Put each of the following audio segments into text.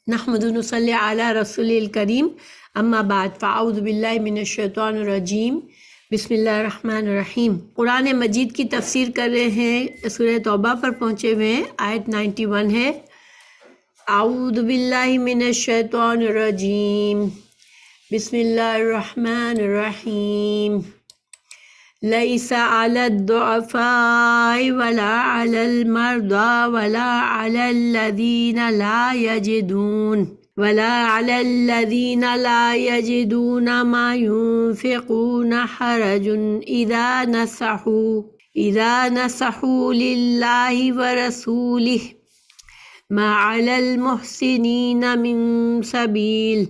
نحمد و نصلی علی رسول الکریم اما بعد فاعوذ باللہ من الشیطان الرجیم بسم اللہ الرحمن الرحیم۔ قرآن مجید کی تفسیر کر رہے ہیں، سورہ توبہ پر پہنچے ہوئے ہیں، آیت 91 ہے۔ اعوذ باللہ من الشیطان الرجیم بسم اللہ الرحمن الرحیم۔ لیس علی الضعفاء ولا علی المرضى ولا علی الذین لا یجدون ما ينفقون حرج اذا نصحوا للہ ورسولہ ما علی المحسنین من سبیل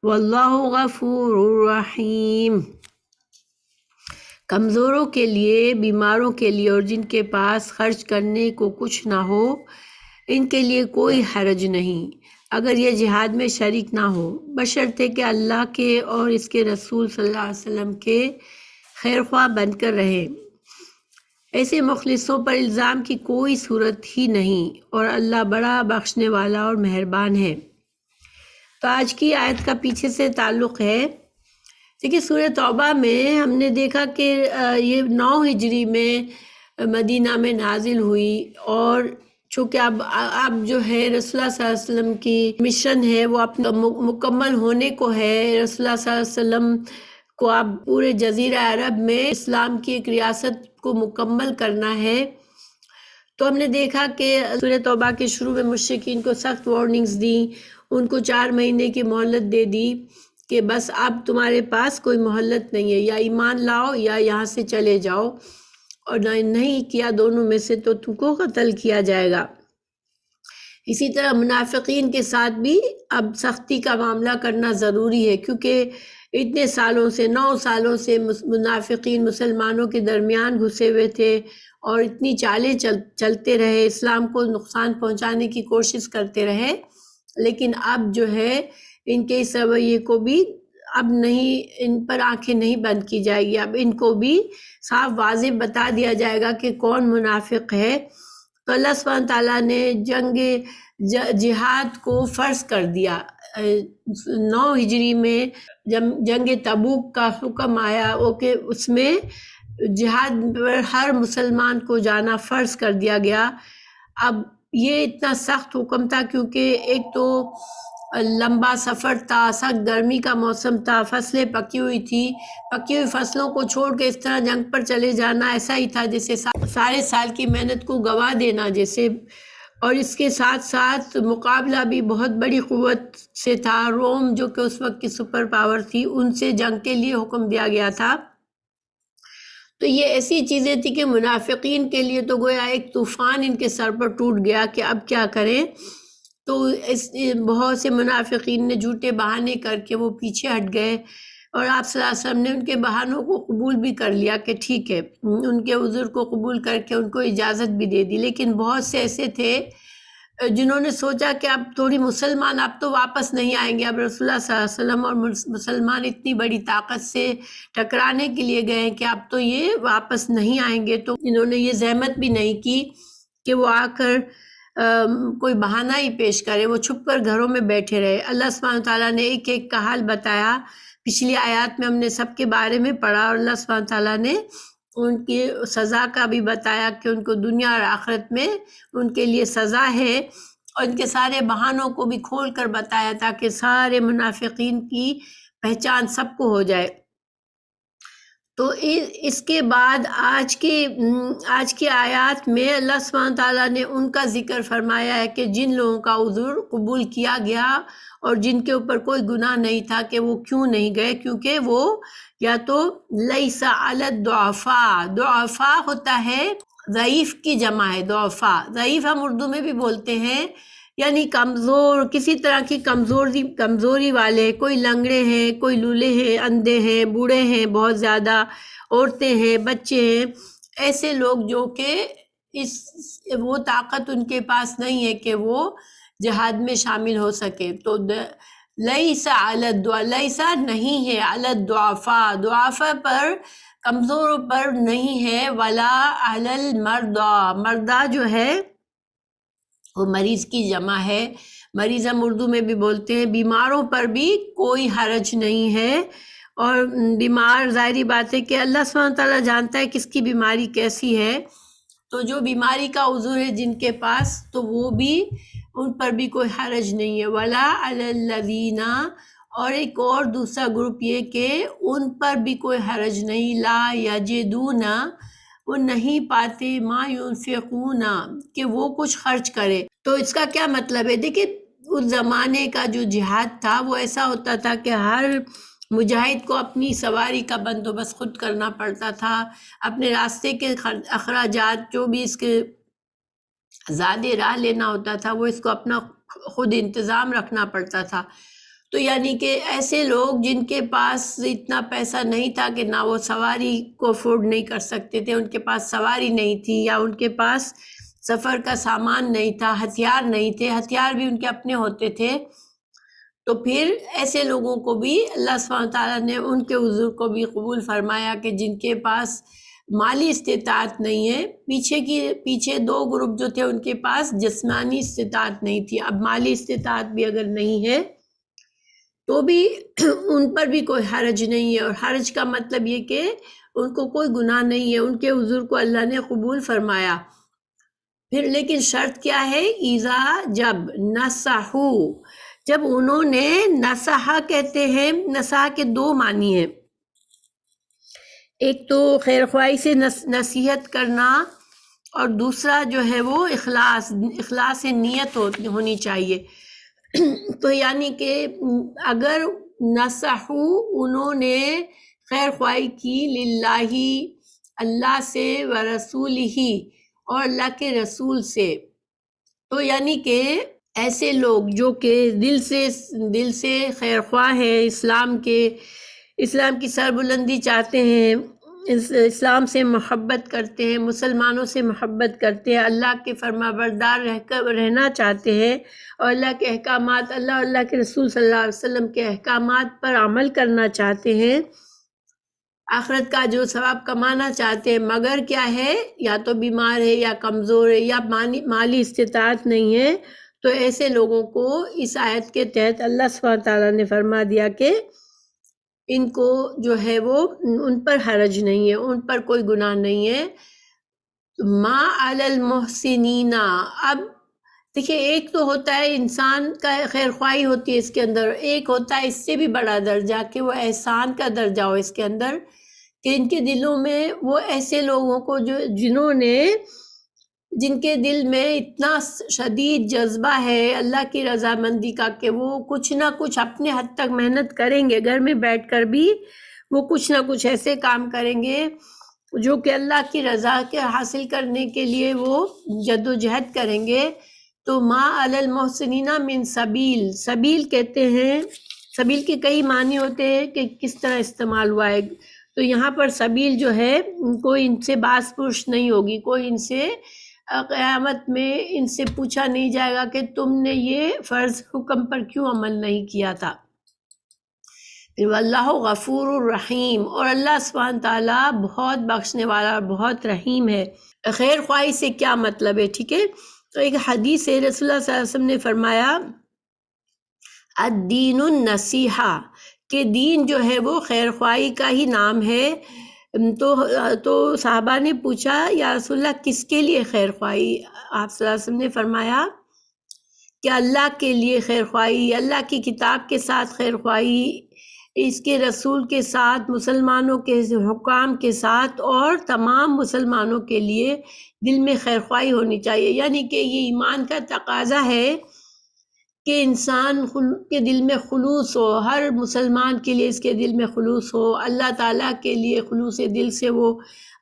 واللہ غفور رحیم۔ کمزوروں کے لیے، بیماروں کے لیے اور جن کے پاس خرچ کرنے کو کچھ نہ ہو، ان کے لیے کوئی حرج نہیں اگر یہ جہاد میں شریک نہ ہو، بشرطے کہ اللہ کے اور اس کے رسول صلی اللہ علیہ وسلم کے خیرخواہ بن کر رہیں۔ ایسے مخلصوں پر الزام کی کوئی صورت ہی نہیں، اور اللہ بڑا بخشنے والا اور مہربان ہے۔ تو آج کی آیت کا پیچھے سے تعلق ہے۔ دیکھیے سورہ توبہ میں ہم نے دیکھا کہ یہ 9 ہجری میں مدینہ میں نازل ہوئی، اور چونکہ اب جو ہے رسول اللہ صلی اللہ علیہ وسلم کی مشن ہے وہ اپنا مکمل ہونے کو ہے۔ رسول اللہ صلی اللہ علیہ وسلم کو اب پورے جزیرہ عرب میں اسلام کی ایک ریاست کو مکمل کرنا ہے۔ تو ہم نے دیکھا کہ سورہ توبہ کے شروع میں مشرکین کو سخت وارننگز دی، ان کو 4 مہینے کی مہلت دے دی کہ بس اب تمہارے پاس کوئی مہلت نہیں ہے، یا ایمان لاؤ یا یہاں سے چلے جاؤ، اور نہیں کیا دونوں میں سے تو تم کو قتل کیا جائے گا۔ اسی طرح منافقین کے ساتھ بھی اب سختی کا معاملہ کرنا ضروری ہے، کیونکہ اتنے سالوں سے 9 سالوں سے منافقین مسلمانوں کے درمیان گھسے ہوئے تھے اور اتنی چالیں چلتے رہے، اسلام کو نقصان پہنچانے کی کوشش کرتے رہے، لیکن اب جو ہے ان کے اس رویے کو بھی اب نہیں، ان پر آنکھیں نہیں بند کی جائے گی، اب ان کو بھی صاف واضح بتا دیا جائے گا کہ کون منافق ہے۔ تو اللہ سبحانہ تعالیٰ نے جہاد کو فرض کر دیا۔ 9 ہجری میں جب جنگ تبوک کا حکم آیا کہ اس میں جہاد پر ہر مسلمان کو جانا فرض کر دیا گیا۔ اب یہ اتنا سخت حکم تھا کیونکہ ایک تو لمبا سفر تھا، سخت گرمی کا موسم تھا، فصلیں پکی ہوئی تھی، پکی ہوئی فصلوں کو چھوڑ کے اس طرح جنگ پر چلے جانا ایسا ہی تھا جیسے سارے سال کی محنت کو گوا دینا جیسے۔ اور اس کے ساتھ ساتھ مقابلہ بھی بہت بڑی قوت سے تھا، روم جو کہ اس وقت کی سپر پاور تھی، ان سے جنگ کے لیے حکم دیا گیا تھا۔ تو یہ ایسی چیزیں تھی کہ منافقین کے لیے تو گویا ایک طوفان ان کے سر پر ٹوٹ گیا کہ اب کیا کریں۔ تو بہت سے منافقین نے جھوٹے بہانے کر کے وہ پیچھے ہٹ گئے، اور آپ صلی اللہ علیہ وسلم نے ان کے بہانوں کو قبول بھی کر لیا کہ ٹھیک ہے، ان کے عذر کو قبول کر کے ان کو اجازت بھی دے دی۔ لیکن بہت سے ایسے تھے جنہوں نے سوچا کہ اب تھوڑی مسلمان اب تو واپس نہیں آئیں گے، اب رسول اللہ صلی اللہ علیہ وسلم اور مسلمان اتنی بڑی طاقت سے ٹکرانے کے لیے گئے ہیں کہ اب تو یہ واپس نہیں آئیں گے۔ تو انہوں نے یہ زحمت بھی نہیں کی کہ وہ آ کر کوئی بہانہ ہی پیش کرے، وہ چھپ کر گھروں میں بیٹھے رہے۔ اللہ سبحانہ تعالیٰ نے ایک ایک کا حال بتایا، پچھلی آیات میں ہم نے سب کے بارے میں پڑھا، اور اللہ سبحانہ تعالیٰ نے ان کی سزا کا بھی بتایا کہ ان کو دنیا اور آخرت میں ان کے لیے سزا ہے، اور ان کے سارے بہانوں کو بھی کھول کر بتایا تاکہ سارے منافقین کی پہچان سب کو ہو جائے۔ تو اس کے بعد آج کی آیات میں اللہ سبحانہ تعالیٰ نے ان کا ذکر فرمایا ہے کہ جن لوگوں کا عذر قبول کیا گیا اور جن کے اوپر کوئی گناہ نہیں تھا کہ وہ کیوں نہیں گئے، کیونکہ وہ یا تو لیس علی الضعفاء، ضعفاء ہوتا ہے ضعیف کی جمع ہے، ضعفاء، ضعیف ہم اردو میں بھی بولتے ہیں، یعنی کمزور، کسی طرح کی کمزوری والے، کوئی لنگڑے ہیں، کوئی لولے ہیں، اندھے ہیں، بوڑھے ہیں، بہت زیادہ عورتیں ہیں، بچے ہیں، ایسے لوگ جو کہ وہ طاقت ان کے پاس نہیں ہے کہ وہ جہاد میں شامل ہو سکے۔ تو لیس علی الضعفاء، لیسا نہیں ہے، علی الضعفاء، ضعفاء پر، کمزوروں پر نہیں ہے، ولا علی المرضى، مردہ جو ہے وہ مریض کی جمع ہے، مریض ہم اردو میں بھی بولتے ہیں، بیماروں پر بھی کوئی حرج نہیں ہے۔ اور بیمار ظاہری بات ہے کہ اللہ سبحانہ تعالیٰ جانتا ہے کس کی بیماری کیسی ہے، تو جو بیماری کا عذر ہے جن کے پاس، تو وہ بھی ان پر بھی کوئی حرج نہیں ہے۔ ولا علی الذین، اور ایک اور دوسرا گروپ یہ کہ ان پر بھی کوئی حرج نہیں، لا یجدون، وہ نہیں پاتے، ما ينفقون، کہ وہ کچھ خرچ کرے۔ تو اس کا کیا مطلب ہے؟ دیکھیں اس زمانے کا جو جہاد تھا وہ ایسا ہوتا تھا کہ ہر مجاہد کو اپنی سواری کا بندوبست خود کرنا پڑتا تھا، اپنے راستے کے اخراجات جو بھی اس کے زیادہ راہ لینا ہوتا تھا وہ اس کو اپنا خود انتظام رکھنا پڑتا تھا۔ تو یعنی کہ ایسے لوگ جن کے پاس اتنا پیسہ نہیں تھا کہ نہ وہ سواری کو افورڈ نہیں کر سکتے تھے، ان کے پاس سواری نہیں تھی، یا ان کے پاس سفر کا سامان نہیں تھا، ہتھیار نہیں تھے، ہتھیار بھی ان کے اپنے ہوتے تھے، تو پھر ایسے لوگوں کو بھی اللہ سبحانہ تعالیٰ نے ان کے عذر کو بھی قبول فرمایا کہ جن کے پاس مالی استطاعت نہیں ہے۔ پیچھے دو گروپ جو تھے ان کے پاس جسمانی استطاعت نہیں تھی، اب مالی استطاعت بھی اگر نہیں ہے تو بھی ان پر بھی کوئی حرج نہیں ہے۔ اور حرج کا مطلب یہ کہ ان کو کوئی گناہ نہیں ہے، ان کے عذر کو اللہ نے قبول فرمایا۔ پھر لیکن شرط کیا ہے؟ اذا، جب، نصحو، جب انہوں نے، نصحہ کہتے ہیں، نصحہ کے دو معنی ہیں، ایک تو خیر خواہی سے نصیحت کرنا، اور دوسرا جو ہے وہ اخلاص نیت ہونی چاہیے۔ تو یعنی کہ اگر نصحو، انہوں نے خیر خواہی کی، للہ، اللہ سے، ورسولہ، اور اللہ کے رسول سے، تو یعنی کہ ایسے لوگ جو کہ دل سے خیر خواہ ہیں، اسلام کی سربلندی چاہتے ہیں، اسلام سے محبت کرتے ہیں، مسلمانوں سے محبت کرتے ہیں، اللہ کے فرما بردار رہنا چاہتے ہیں، اور اللہ کے احکامات، اللہ کے رسول صلی اللہ علیہ وسلم کے احکامات پر عمل کرنا چاہتے ہیں، آخرت کا جو ثواب کمانا چاہتے ہیں، مگر کیا ہے؟ یا تو بیمار ہے، یا کمزور ہے، یا مالی استطاعت نہیں ہے، تو ایسے لوگوں کو اس آیت کے تحت اللہ سبحانہ تعالیٰ نے فرما دیا کہ ان کو جو ہے وہ ان پر حرج نہیں ہے، ان پر کوئی گناہ نہیں ہے۔ ما علی المحسنین، اب دیکھیں ایک تو ہوتا ہے انسان کا خیر خواہی ہوتی ہے اس کے اندر، ایک ہوتا ہے اس سے بھی بڑا درجہ کہ وہ احسان کا درجہ ہو اس کے اندر، کہ ان کے دلوں میں وہ ایسے لوگوں کو جن کے دل میں اتنا شدید جذبہ ہے اللہ کی رضامندی کا کہ وہ کچھ نہ کچھ اپنے حد تک محنت کریں گے، گھر میں بیٹھ کر بھی وہ کچھ نہ کچھ ایسے کام کریں گے جو کہ اللہ کی رضا کے حاصل کرنے کے لیے وہ جد و جہد کریں گے۔ تو ما علی المحسنین من سبیل، سبیل کہتے ہیں، سبیل کے کئی معنی ہوتے ہیں کہ کس طرح استعمال ہوا ہے، تو یہاں پر سبیل جو ہے کوئی ان سے باز پرس نہیں ہوگی، کوئی ان سے قیامت میں ان سے پوچھا نہیں جائے گا کہ تم نے یہ فرض حکم پر کیوں عمل نہیں کیا تھا۔ واللہ غفور الرحیم، اور اللہ سبحانہ تعالیٰ بہت بخشنے والا اور بہت رحیم ہے۔ خیر خواہی سے کیا مطلب ہے؟ ٹھیک ہے، تو ایک حدیث ہے، رسول اللہ صلی اللہ علیہ وسلم نے فرمایا الدین النصیحہ، کہ دین جو ہے وہ خیر خواہی کا ہی نام ہے۔ تو صحابہ نے پوچھا یا رسول اللہ کس کے لیے خیر خواہی؟ آپ صلی اللہ علیہ وسلم نے فرمایا کہ اللہ کے لیے خیر خواہی، اللہ کی کتاب کے ساتھ خیر خواہی، اس کے رسول کے ساتھ، مسلمانوں کے حکام کے ساتھ، اور تمام مسلمانوں کے لیے دل میں خیر خواہی ہونی چاہیے۔ یعنی کہ یہ ایمان کا تقاضا ہے کہ انسان کے دل میں خلوص ہو، ہر مسلمان کے لیے اس کے دل میں خلوص ہو، اللہ تعالیٰ کے لیے خلوص دل سے وہ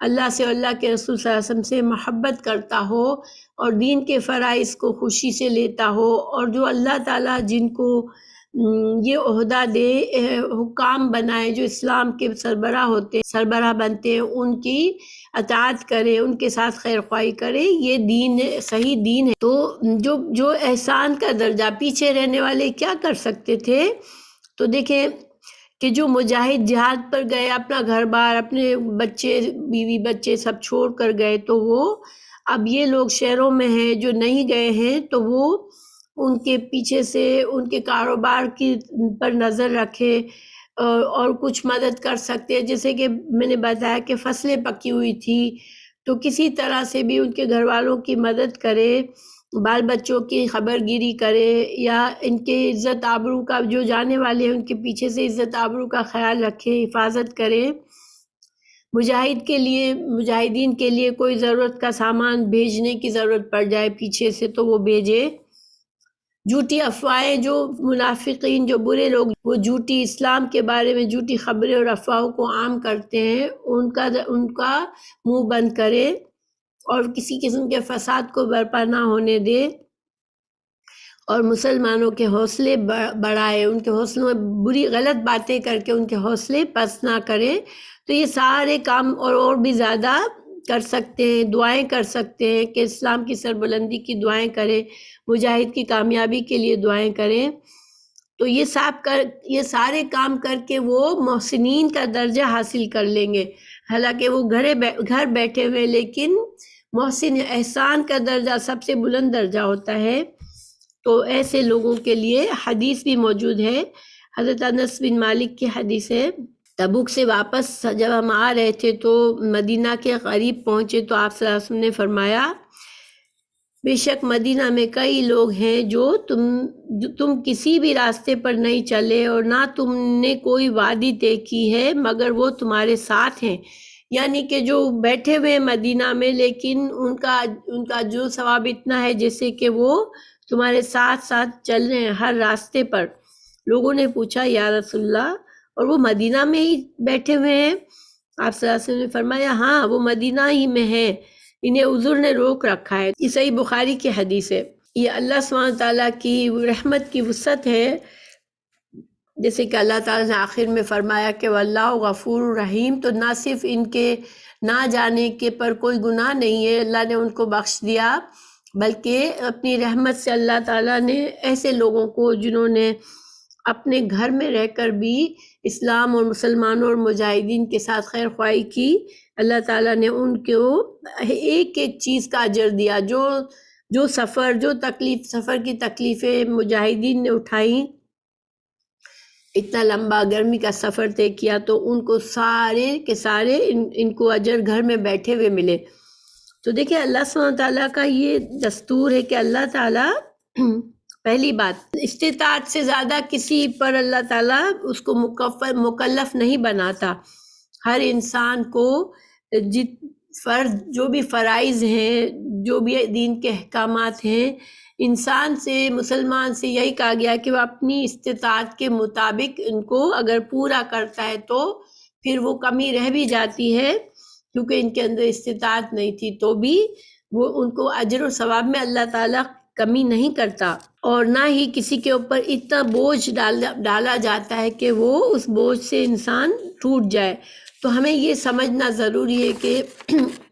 اللہ سے، اللہ کے رسول صلی اللہ علیہ وسلم سے محبت کرتا ہو، اور دین کے فرائض کو خوشی سے لیتا ہو، اور جو اللہ تعالیٰ جن کو یہ عہدہ دے، حکام بنائے، جو اسلام کے سربراہ بنتے ہیں، ان کی اطاعت کرے، ان کے ساتھ خیر خواہی کرے، یہ دین صحیح دین ہے۔ تو جو احسان کا درجہ، پیچھے رہنے والے کیا کر سکتے تھے؟ تو دیکھیں کہ جو مجاہد جہاد پر گئے، اپنا گھر بار، اپنے بچے، بیوی بچے سب چھوڑ کر گئے، تو وہ اب یہ لوگ شہروں میں ہیں جو نہیں گئے ہیں، تو وہ ان کے پیچھے سے ان کے کاروبار کی پر نظر رکھے، اور کچھ مدد کر سکتے ہیں، جیسے کہ میں نے بتایا کہ فصلیں پکی ہوئی تھی تو کسی طرح سے بھی ان کے گھر والوں کی مدد کرے، بال بچوں کی خبر گیری کرے، یا ان کے عزت آبرو کا، جو جانے والے ہیں ان کے پیچھے سے عزت آبرو کا خیال رکھے، حفاظت کرے۔ مجاہدین کے لیے کوئی ضرورت کا سامان بھیجنے کی ضرورت پڑ جائے پیچھے سے تو وہ بھیجے۔ جھوٹی افواہیں، جو منافقین، جو برے لوگ، وہ جھوٹی اسلام کے بارے میں جھوٹی خبریں اور افواہوں کو عام کرتے ہیں، ان کا منہ بند کرے اور کسی قسم کے فساد کو برپا نہ ہونے دے، اور مسلمانوں کے حوصلے بڑھائے، ان کے حوصلوں میں بری غلط باتیں کر کے ان کے حوصلے پست نہ کرے۔ تو یہ سارے کام اور بھی زیادہ کر سکتے ہیں، دعائیں کر سکتے ہیں کہ اسلام کی سربلندی کی دعائیں کریں، مجاہد کی کامیابی کے لیے دعائیں کریں۔ تو یہ سارے کام کر کے وہ محسنین کا درجہ حاصل کر لیں گے، حالانکہ وہ گھر بیٹھے ہوئے، لیکن محسن احسان کا درجہ سب سے بلند درجہ ہوتا ہے۔ تو ایسے لوگوں کے لیے حدیث بھی موجود ہے، حضرت انس بن مالک کی حدیث ہے۔ تبوک سے واپس جب ہم آ رہے تھے تو مدینہ کے قریب پہنچے تو آپ صلی اللہ علیہ وسلم نے فرمایا، بے شک مدینہ میں کئی لوگ ہیں جو تم کسی بھی راستے پر نہیں چلے اور نہ تم نے کوئی وادی طے کی ہے مگر وہ تمہارے ساتھ ہیں، یعنی کہ جو بیٹھے ہوئے مدینہ میں، لیکن ان کا جو ثواب اتنا ہے جیسے کہ وہ تمہارے ساتھ ساتھ چل رہے ہیں ہر راستے پر۔ لوگوں نے پوچھا یا رسول اللہ، اور وہ مدینہ میں ہی بیٹھے ہوئے ہیں؟ آپ صلی اللہ علیہ وسلم نے فرمایا ہاں، وہ مدینہ ہی میں ہیں، انہیں عذر نے روک رکھا ہے۔ یہ صحیح بخاری کی حدیث ہے۔ یہ اللہ سبحانہ تعالیٰ کی رحمت کی وسعت ہے، جیسے کہ اللہ تعالیٰ نے آخر میں فرمایا کہ واللہ غفور رحیم، تو نہ صرف ان کے نہ جانے کے پر کوئی گناہ نہیں ہے، اللہ نے ان کو بخش دیا، بلکہ اپنی رحمت سے اللہ تعالیٰ نے ایسے لوگوں کو جنہوں نے اپنے گھر میں رہ کر بھی اسلام اور مسلمانوں اور مجاہدین کے ساتھ خیر خواہی کی، اللہ تعالیٰ نے ان کو ایک ایک چیز کا اجر دیا، جو سفر کی تکلیفیں مجاہدین نے اٹھائیں، اتنا لمبا گرمی کا سفر طے کیا، تو ان کو سارے کے سارے ان کو اجر گھر میں بیٹھے ہوئے ملے۔ تو دیکھیں اللہ سبحانہ تعالیٰ کا یہ دستور ہے کہ اللہ تعالیٰ پہلی بات استطاعت سے زیادہ کسی پر اللہ تعالیٰ اس کو مکلف نہیں بناتا۔ ہر انسان کو جو بھی فرائض ہیں، جو بھی دین کے احکامات ہیں، انسان سے، مسلمان سے یہی کہا گیا کہ وہ اپنی استطاعت کے مطابق ان کو اگر پورا کرتا ہے تو پھر وہ کمی رہ بھی جاتی ہے، کیونکہ ان کے اندر استطاعت نہیں تھی، تو بھی وہ ان کو اجر و ثواب میں اللہ تعالیٰ کمی نہیں کرتا، اور نہ ہی کسی کے اوپر اتنا بوجھ ڈالا جاتا ہے کہ وہ اس بوجھ سے انسان ٹوٹ جائے۔ تو ہمیں یہ سمجھنا ضروری ہے کہ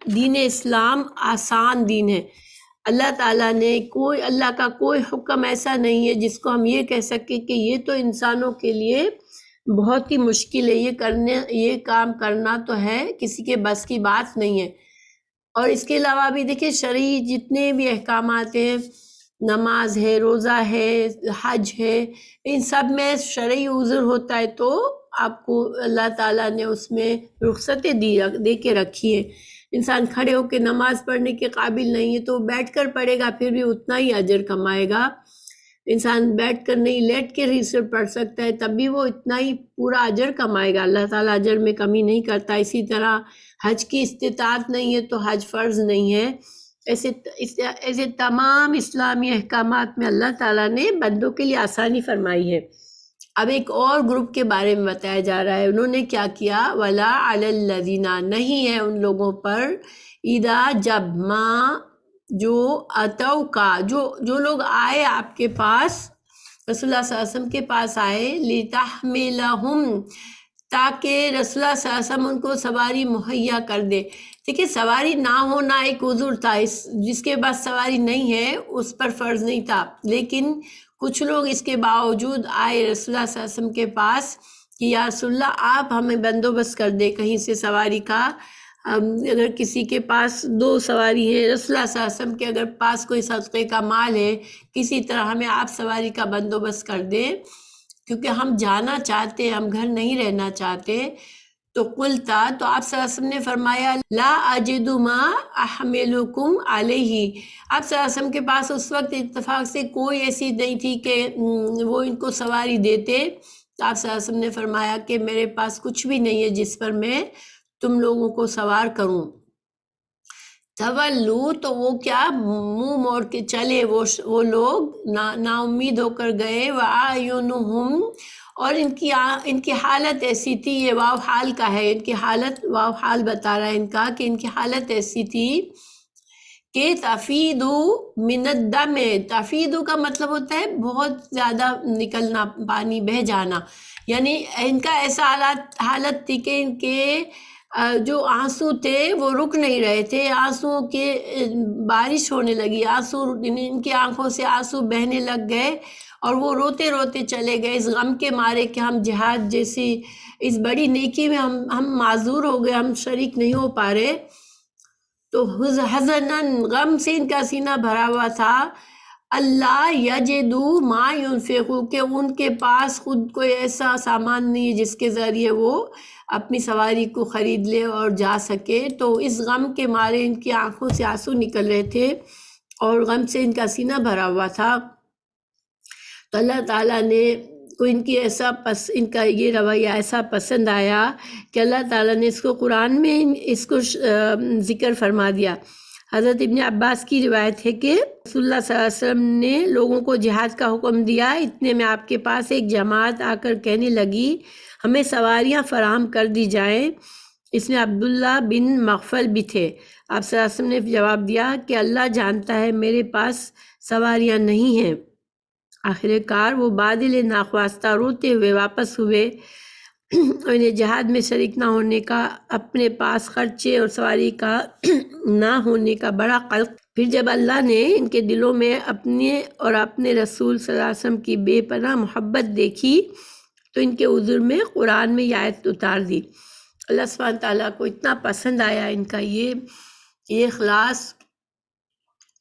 دین اسلام آسان دین ہے۔ اللہ تعالیٰ نے اللہ کا کوئی حکم ایسا نہیں ہے جس کو ہم یہ کہہ سکیں کہ یہ تو انسانوں کے لیے بہت ہی مشکل ہے، یہ کام کرنا تو ہے کسی کے بس کی بات نہیں ہے۔ اور اس کے علاوہ بھی دیکھیں شرعی جتنے بھی احکامات ہیں، نماز ہے، روزہ ہے، حج ہے، ان سب میں شرعی عذر ہوتا ہے تو آپ کو اللہ تعالیٰ نے اس میں رخصتیں دے کے رکھی ہے۔ انسان کھڑے ہو کے نماز پڑھنے کے قابل نہیں ہے تو بیٹھ کر پڑھے گا، پھر بھی اتنا ہی اجر کمائے گا۔ انسان بیٹھ کر نہیں، لیٹ کے ہی سے پڑھ سکتا ہے، تب بھی وہ اتنا ہی پورا اجر کمائے گا، اللہ تعالیٰ اجر میں کمی نہیں کرتا۔ اسی طرح حج کی استطاعت نہیں ہے تو حج فرض نہیں ہے۔ ایسے تمام اسلامی احکامات میں اللہ تعالیٰ نے بندوں کے لیے آسانی فرمائی ہے۔ اب ایک اور گروپ کے بارے میں بتایا جا رہا ہے، انہوں نے کیا کیا، وَلَا عَلَى الَّذِينَ، نہیں ہے ان لوگوں پر، اِذَا جب ماں جو اتو کا، جو لوگ آئے آپ کے پاس، رسول اللہ صلی اللہ علیہ وسلم کے پاس آئے، لِتَحْمِلَهُمْ، تاکہ رسول اللہ صلی اللہ علیہ وسلم ان کو سواری مہیا کر دے۔ دیکھیں سواری نہ ہونا ایک عذر تھا، جس کے پاس سواری نہیں ہے اس پر فرض نہیں تھا، لیکن کچھ لوگ اس کے باوجود آئے رسول اللہ صلی اللہ علیہ وسلم کے پاس کہ یا رسول اللہ آپ ہمیں بندوبست کر دے کہیں سے سواری کا، اگر کسی کے پاس 2 سواری ہیں، رسول اللہ صلی اللہ علیہ وسلم کے اگر پاس کوئی صدقے کا مال ہے، کسی طرح ہمیں آپ سواری کا بندوبست کر دیں، کیونکہ ہم جانا چاہتے ہیں، ہم گھر نہیں رہنا چاہتے۔ تو قلتا، تو آپ صلی اللہ علیہ وسلم نے فرمایا لا اجد ما احملکم علیہ، آپ صلی اللہ علیہ وسلم کے پاس اس وقت اتفاق سے کوئی ایسی نہیں تھی کہ وہ ان کو سواری دیتے۔ تو آپ صلی اللہ علیہ وسلم نے فرمایا کہ میرے پاس کچھ بھی نہیں ہے جس پر میں تم لوگوں کو سوار کروں۔ تولو، تو وہ کیا منہ موڑ کے چلے وہ لوگ، نا امید ہو کر گئے۔ وَأَعْيُنُهُمْ، اور ان کی حالت ایسی تھی، یہ واو حال کا ہے، ان کی حالت واو حال بتا رہا ہے ان کا، کہ ان کی حالت ایسی تھی کہ تفیدو من الدم، تفیدو کا مطلب ہوتا ہے بہت زیادہ نکلنا، پانی بہہ جانا، یعنی ان کا ایسا حالت تھی کہ ان کے جو آنسو تھے وہ رک نہیں رہے تھے، آنسوؤں کے بارش ہونے لگی، آنسو ان کی آنکھوں سے آنسو بہنے لگ گئے، اور وہ روتے روتے چلے گئے اس غم کے مارے کہ ہم جہاد جیسی اس بڑی نیکی میں ہم معذور ہو گئے، ہم شریک نہیں ہو پا رہے۔ تو حزنن، غم سے ان کا سینہ بھرا ہوا تھا، اللہ یجدو ما ینفقو، کہ ان کے پاس خود کوئی ایسا سامان نہیں ہے جس کے ذریعے وہ اپنی سواری کو خرید لے اور جا سکے۔ تو اس غم کے مارے ان کی آنکھوں سے آنسو نکل رہے تھے اور غم سے ان کا سینہ بھرا ہوا تھا۔ تو اللہ تعالیٰ نے کو ان کی ان کا یہ رویہ ایسا پسند آیا کہ اللہ تعالیٰ نے اس کو قرآن میں اس کو ذکر فرما دیا۔ حضرت ابن عباس کی روایت ہے کہ رسول اللہ صلی اللہ علیہ وسلم نے لوگوں کو جہاد کا حکم دیا، اتنے میں آپ کے پاس ایک جماعت آ کر کہنے لگی ہمیں سواریاں فراہم کر دی جائیں۔ اس میں عبداللہ بن مغفل بھی تھے۔ آپ صلی اللہ علیہ وسلم نے جواب دیا کہ اللہ جانتا ہے میرے پاس سواریاں نہیں ہیں۔ آخر کار وہ بادل ناخواستہ روتے ہوئے واپس ہوئے۔ انہیں جہاد میں شریک نہ ہونے کا، اپنے پاس خرچے اور سواری کا نہ ہونے کا بڑا قلق۔ پھر جب اللہ نے ان کے دلوں میں اپنے اور اپنے رسول صلی اللہ علیہ وسلم کی بے پناہ محبت دیکھی تو ان کے عذر میں قرآن میں یہ آیت اتار دی۔ اللہ سبحانہ تعالیٰ کو اتنا پسند آیا ان کا یہ اخلاص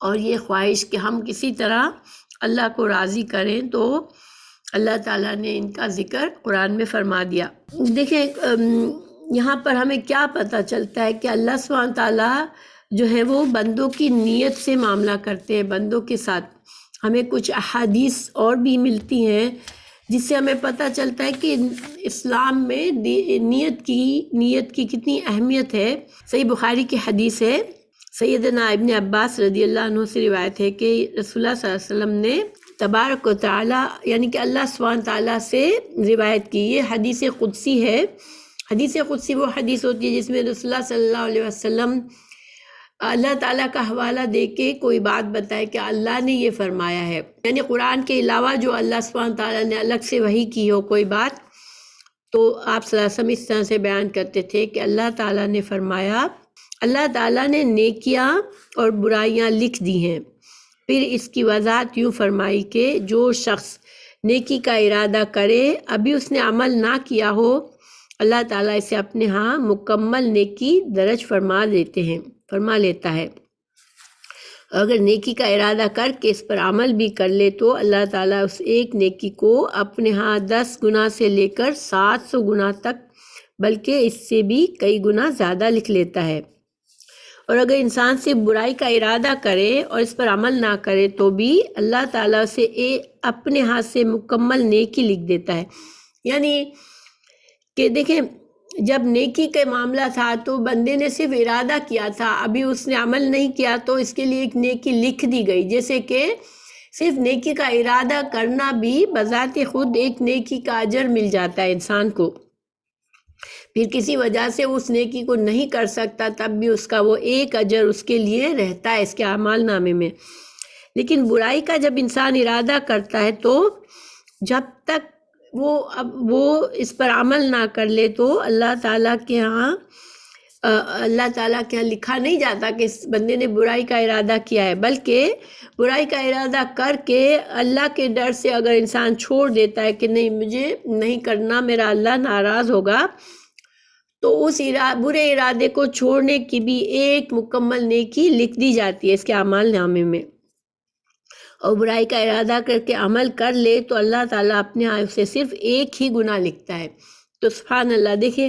اور یہ خواہش کہ ہم کسی طرح اللہ کو راضی کریں، تو اللہ تعالیٰ نے ان کا ذکر قرآن میں فرما دیا۔ دیکھیں یہاں پر ہمیں کیا پتہ چلتا ہے کہ اللہ سبحانہ تعالیٰ جو ہے وہ بندوں کی نیت سے معاملہ کرتے ہیں، بندوں کے ساتھ۔ ہمیں کچھ احادیث اور بھی ملتی ہیں جس سے ہمیں پتہ چلتا ہے کہ اسلام میں نیت کی کتنی اہمیت ہے۔ صحیح بخاری کی حدیث ہے، سیدنا ابن عباس رضی اللہ عنہ سے روایت ہے کہ رسول اللہ صلی اللہ علیہ وسلم نے تبارک و تعالیٰ یعنی کہ اللہ سبحانہ تعالیٰ سے روایت کی، یہ حدیث قدسی ہے۔ حدیث قدسی وہ حدیث ہوتی ہے جس میں رسول اللہ صلی اللہ علیہ وسلم اللہ تعالیٰ کا حوالہ دے کے کوئی بات بتائے کہ اللہ نے یہ فرمایا ہے، یعنی قرآن کے علاوہ جو اللہ سبحانہ تعالیٰ نے الگ سے وحی کی ہو کوئی بات، تو آپ صلی اللہ علیہ وسلم اس طرح سے بیان کرتے تھے کہ اللہ تعالیٰ نے فرمایا، اللہ تعالیٰ نے نیکیاں اور برائیاں لکھ دی ہیں۔ پھر اس کی وضاحت یوں فرمائی کہ جو شخص نیکی کا ارادہ کرے ابھی اس نے عمل نہ کیا ہو، اللہ تعالیٰ اسے اپنے ہاں مکمل نیکی درج فرما لیتا ہے۔ اگر نیکی کا ارادہ کر کے اس پر عمل بھی کر لے تو اللہ تعالیٰ اس ایک نیکی کو اپنے ہاں 10 گنا سے لے کر 700 گنا تک، بلکہ اس سے بھی کئی گنا زیادہ لکھ لیتا ہے۔ اور اگر انسان سے برائی کا ارادہ کرے اور اس پر عمل نہ کرے تو بھی اللہ تعالیٰ اسے اپنے ہاتھ سے مکمل نیکی لکھ دیتا ہے۔ یعنی کہ دیکھیں جب نیکی کا معاملہ تھا تو بندے نے صرف ارادہ کیا تھا، ابھی اس نے عمل نہیں کیا تو اس کے لیے ایک نیکی لکھ دی گئی، جیسے کہ صرف نیکی کا ارادہ کرنا بھی بذات خود ایک نیکی کا اجر مل جاتا ہے انسان کو۔ پھر کسی وجہ سے اس نیکی کو نہیں کر سکتا تب بھی اس کا وہ ایک اجر اس کے لیے رہتا ہے اس کے اعمال نامے میں۔ لیکن برائی کا جب انسان ارادہ کرتا ہے تو جب تک وہ اس پر عمل نہ کر لے تو اللہ تعالیٰ کے ہاں لکھا نہیں جاتا کہ اس بندے نے برائی کا ارادہ کیا ہے، بلکہ برائی کا ارادہ کر کے اللہ کے ڈر سے اگر انسان چھوڑ دیتا ہے کہ نہیں مجھے نہیں کرنا، میرا اللہ ناراض ہوگا، تو اس برے ارادے کو چھوڑنے کی بھی ایک مکمل نیکی لکھ دی جاتی ہے اس کے اعمال نامے میں، اور برائی کا ارادہ کر کے عمل کر لے تو اللہ تعالیٰ اپنے آپ سے صرف ایک ہی گناہ لکھتا ہے۔ تو سبحان اللہ، دیکھیں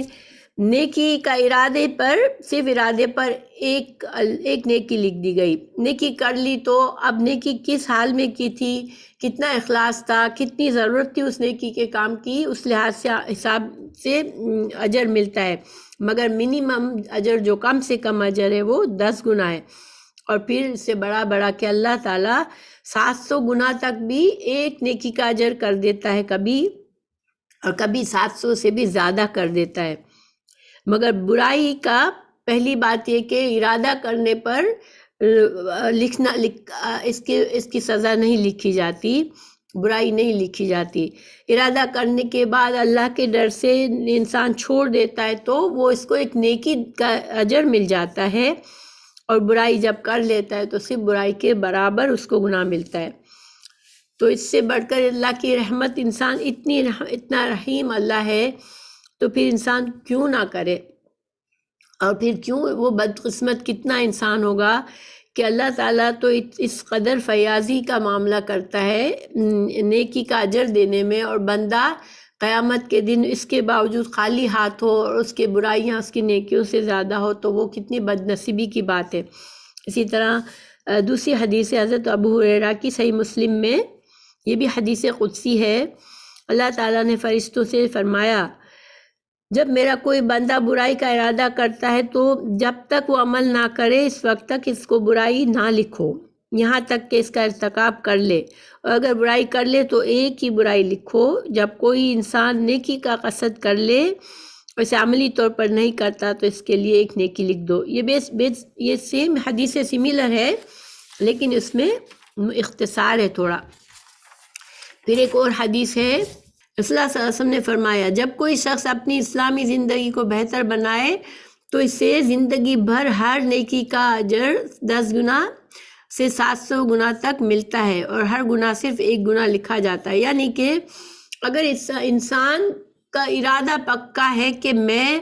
نیکی کا ارادے پر، صرف ارادے پر ایک نیکی لکھ دی گئی۔ نیکی کر لی تو اب نیکی کس حال میں کی تھی، کتنا اخلاص تھا، کتنی ضرورت تھی اس نیکی کے کام کی، اس لحاظ سے حساب سے اجر ملتا ہے، مگر منیمم اجر جو کم سے کم اجر ہے وہ 10 گنا ہے، اور پھر اس سے بڑا کہ اللہ تعالیٰ 700 گنا تک بھی ایک نیکی کا اجر کر دیتا ہے کبھی، اور کبھی 700 سے بھی زیادہ کر دیتا ہے۔ مگر برائی کا پہلی بات یہ کہ ارادہ کرنے پر اس کی سزا نہیں لکھی جاتی، برائی نہیں لکھی جاتی۔ ارادہ کرنے کے بعد اللہ کے ڈر سے انسان چھوڑ دیتا ہے تو وہ اس کو ایک نیکی کا اجر مل جاتا ہے، اور برائی جب کر لیتا ہے تو صرف برائی کے برابر اس کو گناہ ملتا ہے۔ تو اس سے بڑھ کر اللہ کی رحمت، انسان اتنا رحیم اللہ ہے، تو پھر انسان کیوں نہ کرے، اور پھر کیوں وہ بدقسمت کتنا انسان ہوگا کہ اللہ تعالیٰ تو اس قدر فیاضی کا معاملہ کرتا ہے نیکی کا اجر دینے میں، اور بندہ قیامت کے دن اس کے باوجود خالی ہاتھ ہو اور اس کے برائیاں اس کی نیکیوں سے زیادہ ہو، تو وہ کتنی بد نصیبی کی بات ہے۔ اسی طرح دوسری حدیث حضرت ابو ہریرہ کی صحیح مسلم میں، یہ بھی حدیث قدسی ہے، اللہ تعالیٰ نے فرشتوں سے فرمایا، جب میرا کوئی بندہ برائی کا ارادہ کرتا ہے تو جب تک وہ عمل نہ کرے اس وقت تک اس کو برائی نہ لکھو، یہاں تک کہ اس کا ارتکاب کر لے، اور اگر برائی کر لے تو ایک ہی برائی لکھو۔ جب کوئی انسان نیکی کا قصد کر لے، ویسے عملی طور پر نہیں کرتا، تو اس کے لیے ایک نیکی لکھ دو۔ یہ سیم حدیث سملر ہے، لیکن اس میں اختصار ہے تھوڑا۔ پھر ایک اور حدیث ہے، رسول اللہ صلی اللہ علیہ وسلم نے فرمایا، جب کوئی شخص اپنی اسلامی زندگی کو بہتر بنائے تو اسے زندگی بھر ہر نیکی کا اجر 10 گنا سے 700 گنا تک ملتا ہے، اور ہر گنا صرف ایک گنا لکھا جاتا ہے۔ یعنی کہ اگر انسان کا ارادہ پکا ہے کہ میں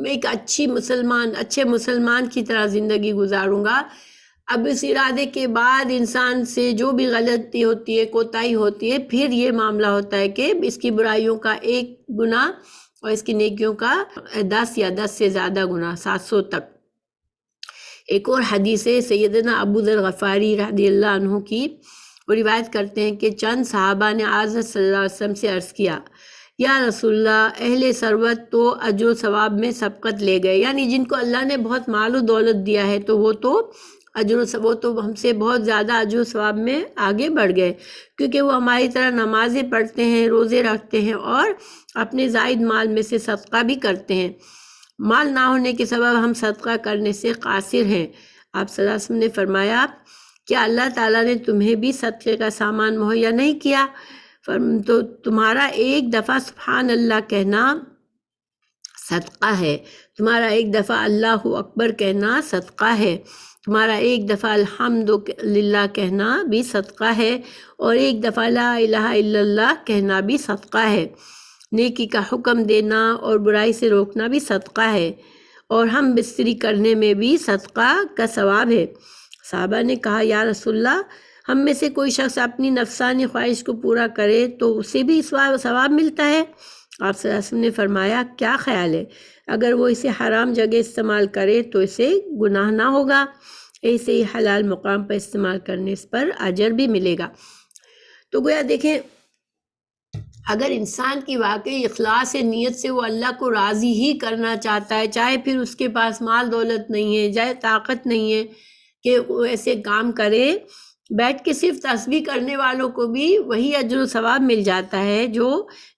ایک اچھے مسلمان کی طرح زندگی گزاروں گا، اب اس ارادے کے بعد انسان سے جو بھی غلطی ہوتی ہے، کوتاہی ہوتی ہے، پھر یہ معاملہ ہوتا ہے کہ اس کی برائیوں کا 1 گنا اور اس کی نیکیوں کا 10 یا 10 سے زیادہ گنا، 700 تک۔ ایک اور حدیث ہے سیدنا ابو ذر غفاری رضی اللہ عنہ کی، وہ روایت کرتے ہیں کہ چند صحابہ نے حضرت صلی اللہ علیہ وسلم سے عرض کیا، یا رسول اللہ، اہل ثروت تو اجر و ثواب میں سبقت لے گئے، یعنی جن کو اللہ نے بہت مال و دولت دیا ہے تو وہ تو ہم سے بہت زیادہ اجر و ثواب میں آگے بڑھ گئے، کیونکہ وہ ہماری طرح نمازیں پڑھتے ہیں، روزے رکھتے ہیں، اور اپنے زائد مال میں سے صدقہ بھی کرتے ہیں۔ مال نہ ہونے کے سبب ہم صدقہ کرنے سے قاصر ہیں۔ آپ صلی اللہ علیہ وسلم نے فرمایا، کیا اللہ تعالیٰ نے تمہیں بھی صدقے کا سامان مہیا نہیں کیا؟ تو تمہارا ایک دفعہ سبحان اللہ کہنا صدقہ ہے، تمہارا ایک دفعہ اللہ اکبر کہنا صدقہ ہے، تمہارا ایک دفعہ الحمدللہ کہنا بھی صدقہ ہے، اور ایک دفعہ لا الہ الا اللہ کہنا بھی صدقہ ہے۔ نیکی کا حکم دینا اور برائی سے روکنا بھی صدقہ ہے، اور ہم بستری کرنے میں بھی صدقہ کا ثواب ہے۔ صحابہ نے کہا، یا رسول اللہ، ہم میں سے کوئی شخص اپنی نفسانی خواہش کو پورا کرے تو اسے بھی ثواب ملتا ہے؟ آپ صلی اللہ علیہ وسلم نے فرمایا، کیا خیال ہے، اگر وہ اسے حرام جگہ استعمال کرے تو اسے گناہ نہ ہوگا، ایسے ہی حلال مقام پر استعمال کرنے پر اجر بھی ملے گا۔ تو گویا دیکھیں، اگر انسان کی واقعی اخلاص نیت سے وہ اللہ کو راضی ہی کرنا چاہتا ہے، چاہے پھر اس کے پاس مال دولت نہیں ہے، چاہے طاقت نہیں ہے کہ وہ ایسے کام کرے، بیٹھ کے صرف تسبیح کرنے والوں کو بھی وہی اجر و ثواب مل جاتا ہے جو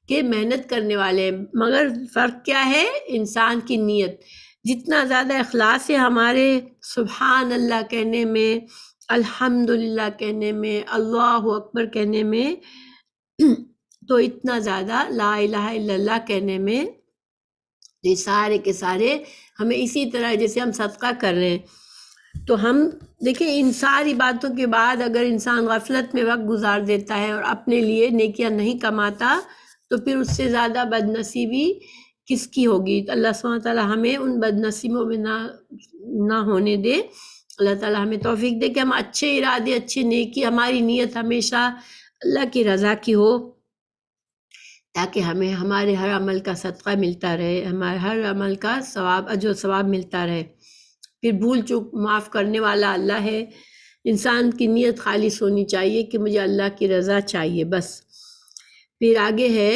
کہ محنت کرنے والے ہیں، مگر فرق کیا ہے؟ انسان کی نیت۔ جتنا زیادہ اخلاص ہے ہمارے سبحان اللہ کہنے میں، الحمدللہ کہنے میں، اللہ اکبر کہنے میں، تو اتنا زیادہ لا الہ الا اللہ کہنے میں، یہ سارے کے سارے ہمیں اسی طرح جیسے ہم صدقہ کر رہے ہیں، تو ہم دیکھیں ان ساری باتوں کے بعد اگر انسان غفلت میں وقت گزار دیتا ہے اور اپنے لیے نیکیاں نہیں کماتا، تو پھر اس سے زیادہ بد نصیبی کس کی ہوگی؟ تو اللہ سبحانہ تعالیٰ ہمیں ان بد نصیبوں میں نہ ہونے دے۔ اللہ تعالیٰ ہمیں توفیق دے کہ ہم اچھے ارادے، اچھی نیکی، ہماری نیت ہمیشہ اللہ کی رضا کی ہو، تاکہ ہمیں ہمارے ہر عمل کا صدقہ ملتا رہے، ہمارے ہر عمل کا ثواب، اجر و ثواب ملتا رہے۔ پھر بھول چوک معاف کرنے والا اللہ ہے۔ انسان کی نیت خالص ہونی چاہیے کہ مجھے اللہ کی رضا چاہیے بس۔ پھر آگے ہے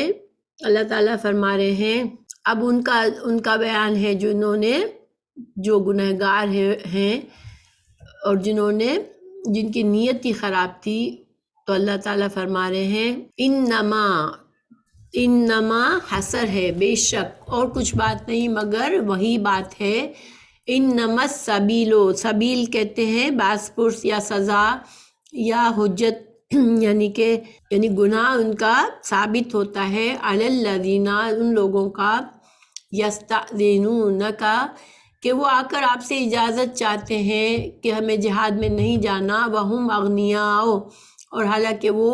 اللہ تعالیٰ فرما رہے ہیں، اب ان کا بیان ہے جو گنہگار ہیں اور جن کی نیت ہی خراب تھی۔ تو اللہ تعالیٰ فرما رہے ہیں انما حسر ہے، بے شک اور کچھ بات نہیں مگر وہی بات ہے۔ انما سبیل کہتے ہیں باعث پرس یا سزا یا حجت، یعنی گناہ ان کا ثابت ہوتا ہے علی الذین، ان لوگوں کا یستأذنونک، کہ وہ آ کر آپ سے اجازت چاہتے ہیں کہ ہمیں جہاد میں نہیں جانا، وہم اغنیاء، اور حالانکہ وہ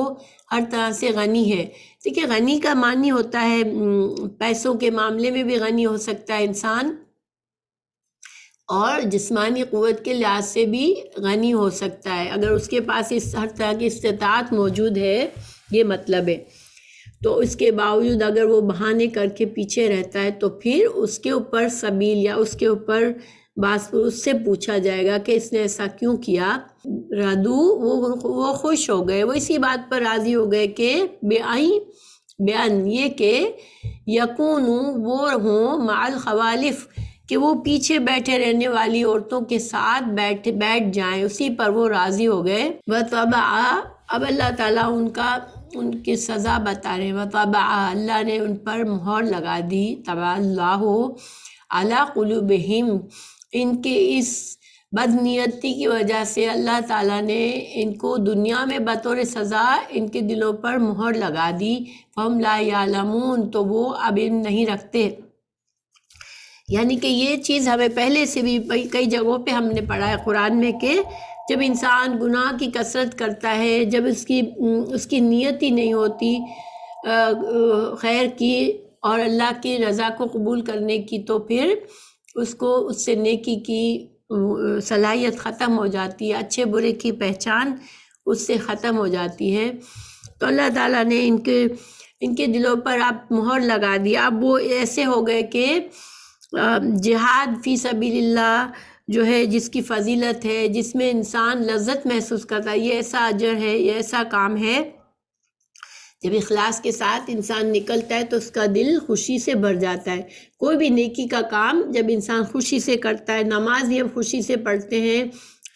ہر طرح سے غنی ہے۔ دیکھیے غنی کا معنی ہوتا ہے پیسوں کے معاملے میں بھی غنی ہو سکتا ہے انسان، اور جسمانی قوت کے لحاظ سے بھی غنی ہو سکتا ہے اگر اس کے پاس ہر طرح کی استطاعت موجود ہے، یہ مطلب ہے۔ تو اس کے باوجود اگر وہ بہانے کر کے پیچھے رہتا ہے تو پھر اس کے اوپر سبیل یا اس کے اوپر اس سے پوچھا جائے گا کہ اس نے ایسا کیوں کیا۔ ردو، وہ خوش ہو گئے، وہ اسی بات پر راضی ہو گئے کہ بیان یہ کہ یکونو، وہ ہوں مع الخوالف، کہ وہ پیچھے بیٹھے رہنے والی عورتوں کے ساتھ بیٹھ جائیں، اسی پر وہ راضی ہو گئے۔ وطبع، اب اللہ تعالیٰ ان کی سزا بتا رہے ہیں۔ وطبع، اللہ نے ان پر مہر لگا دی، طبع اللہ علی قلوبہم، ان کے اس بدنیتی کی وجہ سے اللہ تعالیٰ نے ان کو دنیا میں بطور سزا ان کے دلوں پر مہر لگا دی۔ فہم لا یعلمون، تو وہ اب علم نہیں رکھتے۔ یعنی کہ یہ چیز ہمیں پہلے سے بھی کئی جگہوں پہ ہم نے پڑھا ہے قرآن میں کہ جب انسان گناہ کی کثرت کرتا ہے، جب اس کی نیت ہی نہیں ہوتی خیر کی اور اللہ کی رضا کو قبول کرنے کی، تو پھر اس سے نیکی کی صلاحیت ختم ہو جاتی ہے، اچھے برے کی پہچان اس سے ختم ہو جاتی ہے۔ تو اللہ تعالیٰ نے ان کے دلوں پر اب مہر لگا دیا۔ اب وہ ایسے ہو گئے کہ جہاد فی سبیل اللہ جو ہے، جس کی فضیلت ہے، جس میں انسان لذت محسوس کرتا ہے، یہ ایسا اجر ہے، یہ ایسا کام ہے، جب اخلاص کے ساتھ انسان نکلتا ہے تو اس کا دل خوشی سے بھر جاتا ہے۔ کوئی بھی نیکی کا کام جب انسان خوشی سے کرتا ہے، نماز بھی ہم خوشی سے پڑھتے ہیں،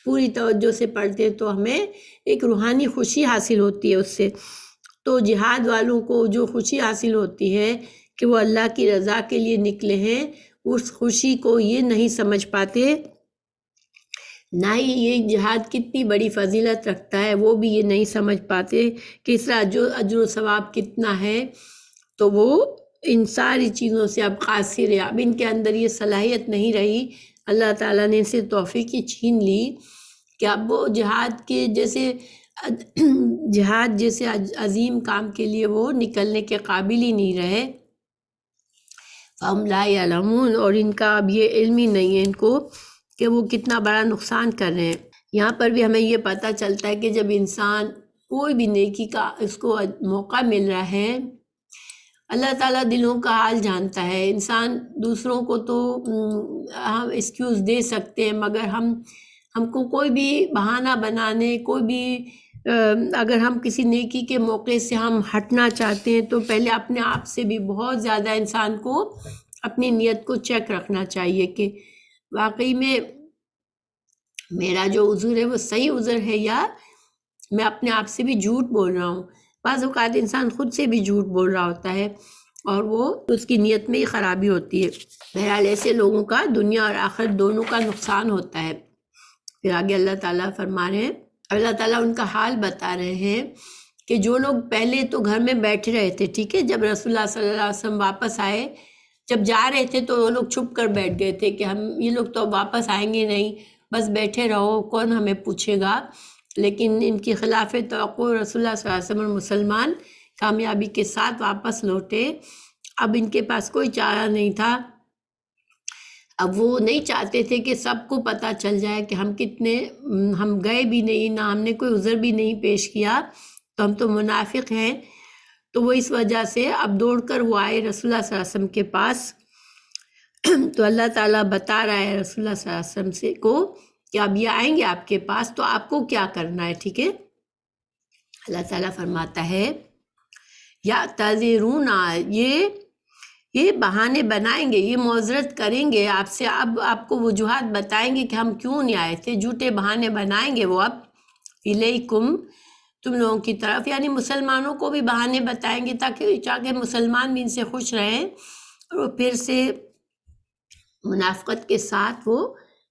پوری توجہ سے پڑھتے ہیں، تو ہمیں ایک روحانی خوشی حاصل ہوتی ہے اس سے۔ تو جہاد والوں کو جو خوشی حاصل ہوتی ہے کہ وہ اللہ کی رضا کے لیے نکلے ہیں، اس خوشی کو یہ نہیں سمجھ پاتے، نہ ہی یہ جہاد کتنی بڑی فضیلت رکھتا ہے وہ بھی یہ نہیں سمجھ پاتے کہ اس کا اجر و ثواب کتنا ہے۔ تو وہ ان ساری چیزوں سے اب قاصر ہے، اب ان کے اندر یہ صلاحیت نہیں رہی، اللہ تعالیٰ نے اسے توفیق ہی چھین لی کہ اب وہ جہاد جیسے عظیم کام کے لیے وہ نکلنے کے قابل ہی نہیں رہے۔ فَهُمْ لَا يَعْلَمُونَ، اور ان کا اب یہ علم ہی نہیں ہے ان کو کہ وہ کتنا بڑا نقصان کر رہے ہیں۔ یہاں پر بھی ہمیں یہ پتہ چلتا ہے کہ جب انسان کوئی بھی نیکی کا اس کو موقع مل رہا ہے، اللہ تعالیٰ دلوں کا حال جانتا ہے۔ انسان دوسروں کو تو ہم ایکسکیوز دے سکتے ہیں، مگر ہم کو کوئی بھی بہانہ بنانے، کوئی بھی اگر ہم کسی نیکی کے موقع سے ہم ہٹنا چاہتے ہیں تو پہلے اپنے آپ سے بھی بہت زیادہ انسان کو اپنی نیت کو چیک رکھنا چاہیے کہ واقعی میں میرا جو عذر ہے وہ صحیح عذر ہے یا میں اپنے آپ سے بھی جھوٹ بول رہا ہوں۔ بعض اوقات انسان خود سے بھی جھوٹ بول رہا ہوتا ہے اور وہ اس کی نیت میں ہی خرابی ہوتی ہے۔ بہرحال ایسے لوگوں کا دنیا اور آخرت دونوں کا نقصان ہوتا ہے۔ پھر آگے اللہ تعالیٰ فرما رہے ہیں، اللہ تعالیٰ ان کا حال بتا رہے ہیں کہ جو لوگ پہلے تو گھر میں بیٹھے رہے تھے، ٹھیک ہے، جب رسول اللہ صلی اللہ علیہ وسلم واپس آئے، جب جا رہے تھے تو وہ لوگ چھپ کر بیٹھ گئے تھے کہ یہ لوگ تو واپس آئیں گے نہیں، بس بیٹھے رہو، کون ہمیں پوچھے گا۔ لیکن ان کی خلاف توقع رسول اللہ صلی اللہ علیہ وسلم مسلمان کامیابی کے ساتھ واپس لوٹے۔ اب ان کے پاس کوئی چارہ نہیں تھا، اب وہ نہیں چاہتے تھے کہ سب کو پتہ چل جائے کہ ہم گئے بھی نہیں، نہ ہم نے کوئی عذر بھی نہیں پیش کیا، تو ہم تو منافق ہیں۔ تو وہ اس وجہ سے اب دوڑ کر وہ آئے رسول اللہ صلی اللہ علیہ وسلم کے پاس۔ تو اللہ تعالیٰ بتا رہا ہے رسول اللہ صلی اللہ علیہ وسلم سے کو کہ اب یہ آئیں گے آپ کے پاس، تو آپ کو کیا کرنا ہے، ٹھیک ہے۔ اللہ تعالیٰ فرماتا ہے یا تعذرون، یہ بہانے بنائیں گے، یہ معذرت کریں گے آپ سے، اب آپ کو وجوہات بتائیں گے کہ ہم کیوں نہیں آئے تھے، جھوٹے بہانے بنائیں گے وہ اب الیکم، تم لوگوں کی طرف، یعنی مسلمانوں کو بھی بہانے بتائیں گے تاکہ مسلمان بھی ان سے خوش رہیں اور پھر سے منافقت کے ساتھ وہ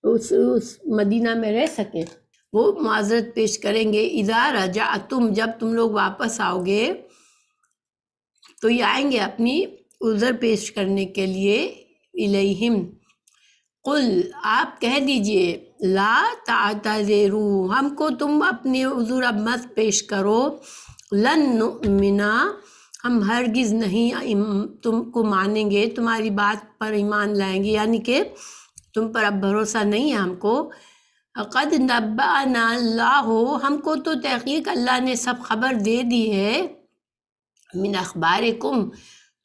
اس مدینہ میں رہ سکیں۔ وہ معذرت پیش کریں گے، اذا رجعتم، جب تم لوگ واپس آؤ گے تو یہ آئیں گے اپنی عذر پیش کرنے کے لیے، الیہم، قل، آپ کہہ دیجئے، لا تعتذروا، ہم کو تم اپنے عذر اب مت پیش کرو، لن نؤمنا، ہم ہرگز نہیں تم کو مانیں گے، تمہاری بات پر ایمان لائیں گے، یعنی کہ تم پر اب بھروسہ نہیں ہے ہم کو، قد نبأنا اللہ، ہم کو تو تحقیق اللہ نے سب خبر دے دی ہے، من اخبارکم،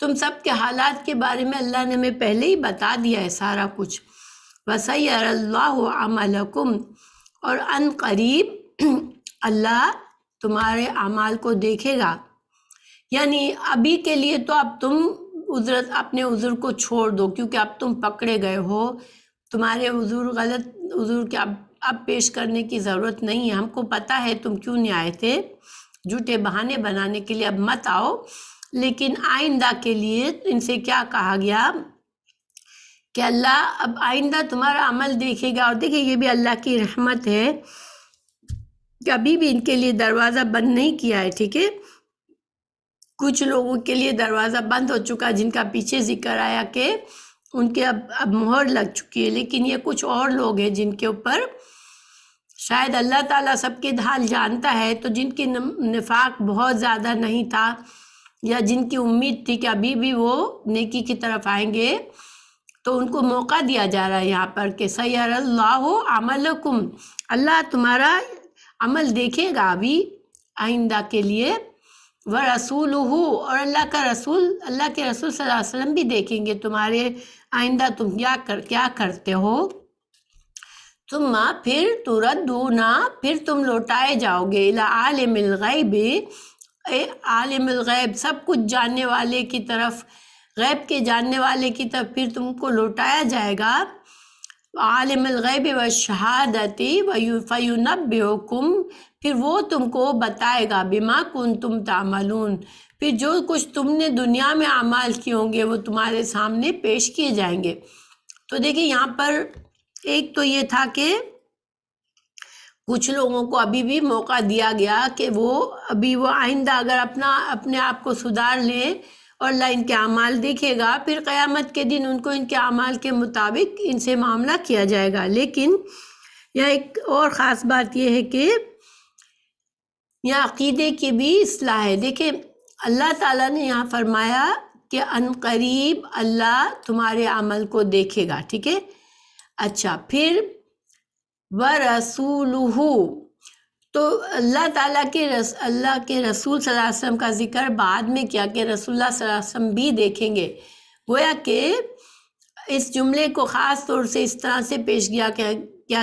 تم سب کے حالات کے بارے میں اللہ نے ہمیں پہلے ہی بتا دیا ہے سارا کچھ، وَسَيَّرَ اللَّهُ عَمَلَكُمْ، اور ان قریب اللہ تمہارے اعمال کو دیکھے گا، یعنی ابھی کے لیے تو اب تم اپنے عذر کو چھوڑ دو، کیونکہ اب تم پکڑے گئے ہو، تمہارے غلط عذر کے اب پیش کرنے کی ضرورت نہیں ہے، ہم کو پتہ ہے تم کیوں نہیں آئے تھے، جھوٹے بہانے بنانے کے لیے اب مت آؤ، لیکن آئندہ کے لیے ان سے کیا کہا گیا کہ اللہ اب آئندہ تمہارا عمل دیکھے گا، اور دیکھیں یہ بھی اللہ کی رحمت ہے کہ ابھی بھی ان کے لیے دروازہ بند نہیں کیا ہے، ٹھیک ہے۔ کچھ لوگوں کے لیے دروازہ بند ہو چکا، جن کا پیچھے ذکر آیا کہ ان کے اب مہر لگ چکی ہے، لیکن یہ کچھ اور لوگ ہیں جن کے اوپر شاید اللہ تعالیٰ سب کے حال جانتا ہے، تو جن کی نفاق بہت زیادہ نہیں تھا، یا جن کی امید تھی کہ ابھی بھی وہ نیکی کی طرف آئیں گے، تو ان کو موقع دیا جا رہا ہے یہاں پر کہ سَيَرَ اللَّهُ عَمَلَكُمْ، اللہ تمہارا عمل دیکھے گا ابھی آئندہ کے لیے، وَرَسُولُهُ، اور اللہ کے رسول صلی اللہ علیہ وسلم بھی دیکھیں گے تمہارے آئندہ تم کیا کرتے ہو، ثم پھر تردون، پھر تم لوٹائے جاؤ گے، الی عالم الغیب، عالم الغیب، سب کچھ جاننے والے کی طرف، غیب کے جاننے والے کی طرف پھر تم کو لوٹایا جائے گا، عالم الغیب والشہادۃ فینبئکم، پھر وہ تم کو بتائے گا، بما کنتم تعملون، پھر جو کچھ تم نے دنیا میں اعمال کیے ہوں گے وہ تمہارے سامنے پیش کیے جائیں گے۔ تو دیکھیں یہاں پر ایک تو یہ تھا کہ کچھ لوگوں کو ابھی بھی موقع دیا گیا کہ وہ آئندہ اگر اپنے آپ کو سدھار لیں اور اللہ ان کے اعمال دیکھے گا، پھر قیامت کے دن ان کو ان کے اعمال کے مطابق ان سے معاملہ کیا جائے گا۔ لیکن یہاں ایک اور خاص بات یہ ہے کہ یہاں عقیدے کی بھی اصلاح ہے۔ دیکھیں اللہ تعالیٰ نے یہاں فرمایا کہ ان قریب اللہ تمہارے عمل کو دیکھے گا، ٹھیک ہے۔ اچھا، پھر وَرَسُولُهُ، تو اللہ تعالیٰ کے رسول صلی اللہ علیہ وسلم کا ذکر بعد میں کیا کہ رسول اللہ صلی اللہ علیہ وسلم بھی دیکھیں گے، گویا کہ اس جملے کو خاص طور سے اس طرح سے پیش کیا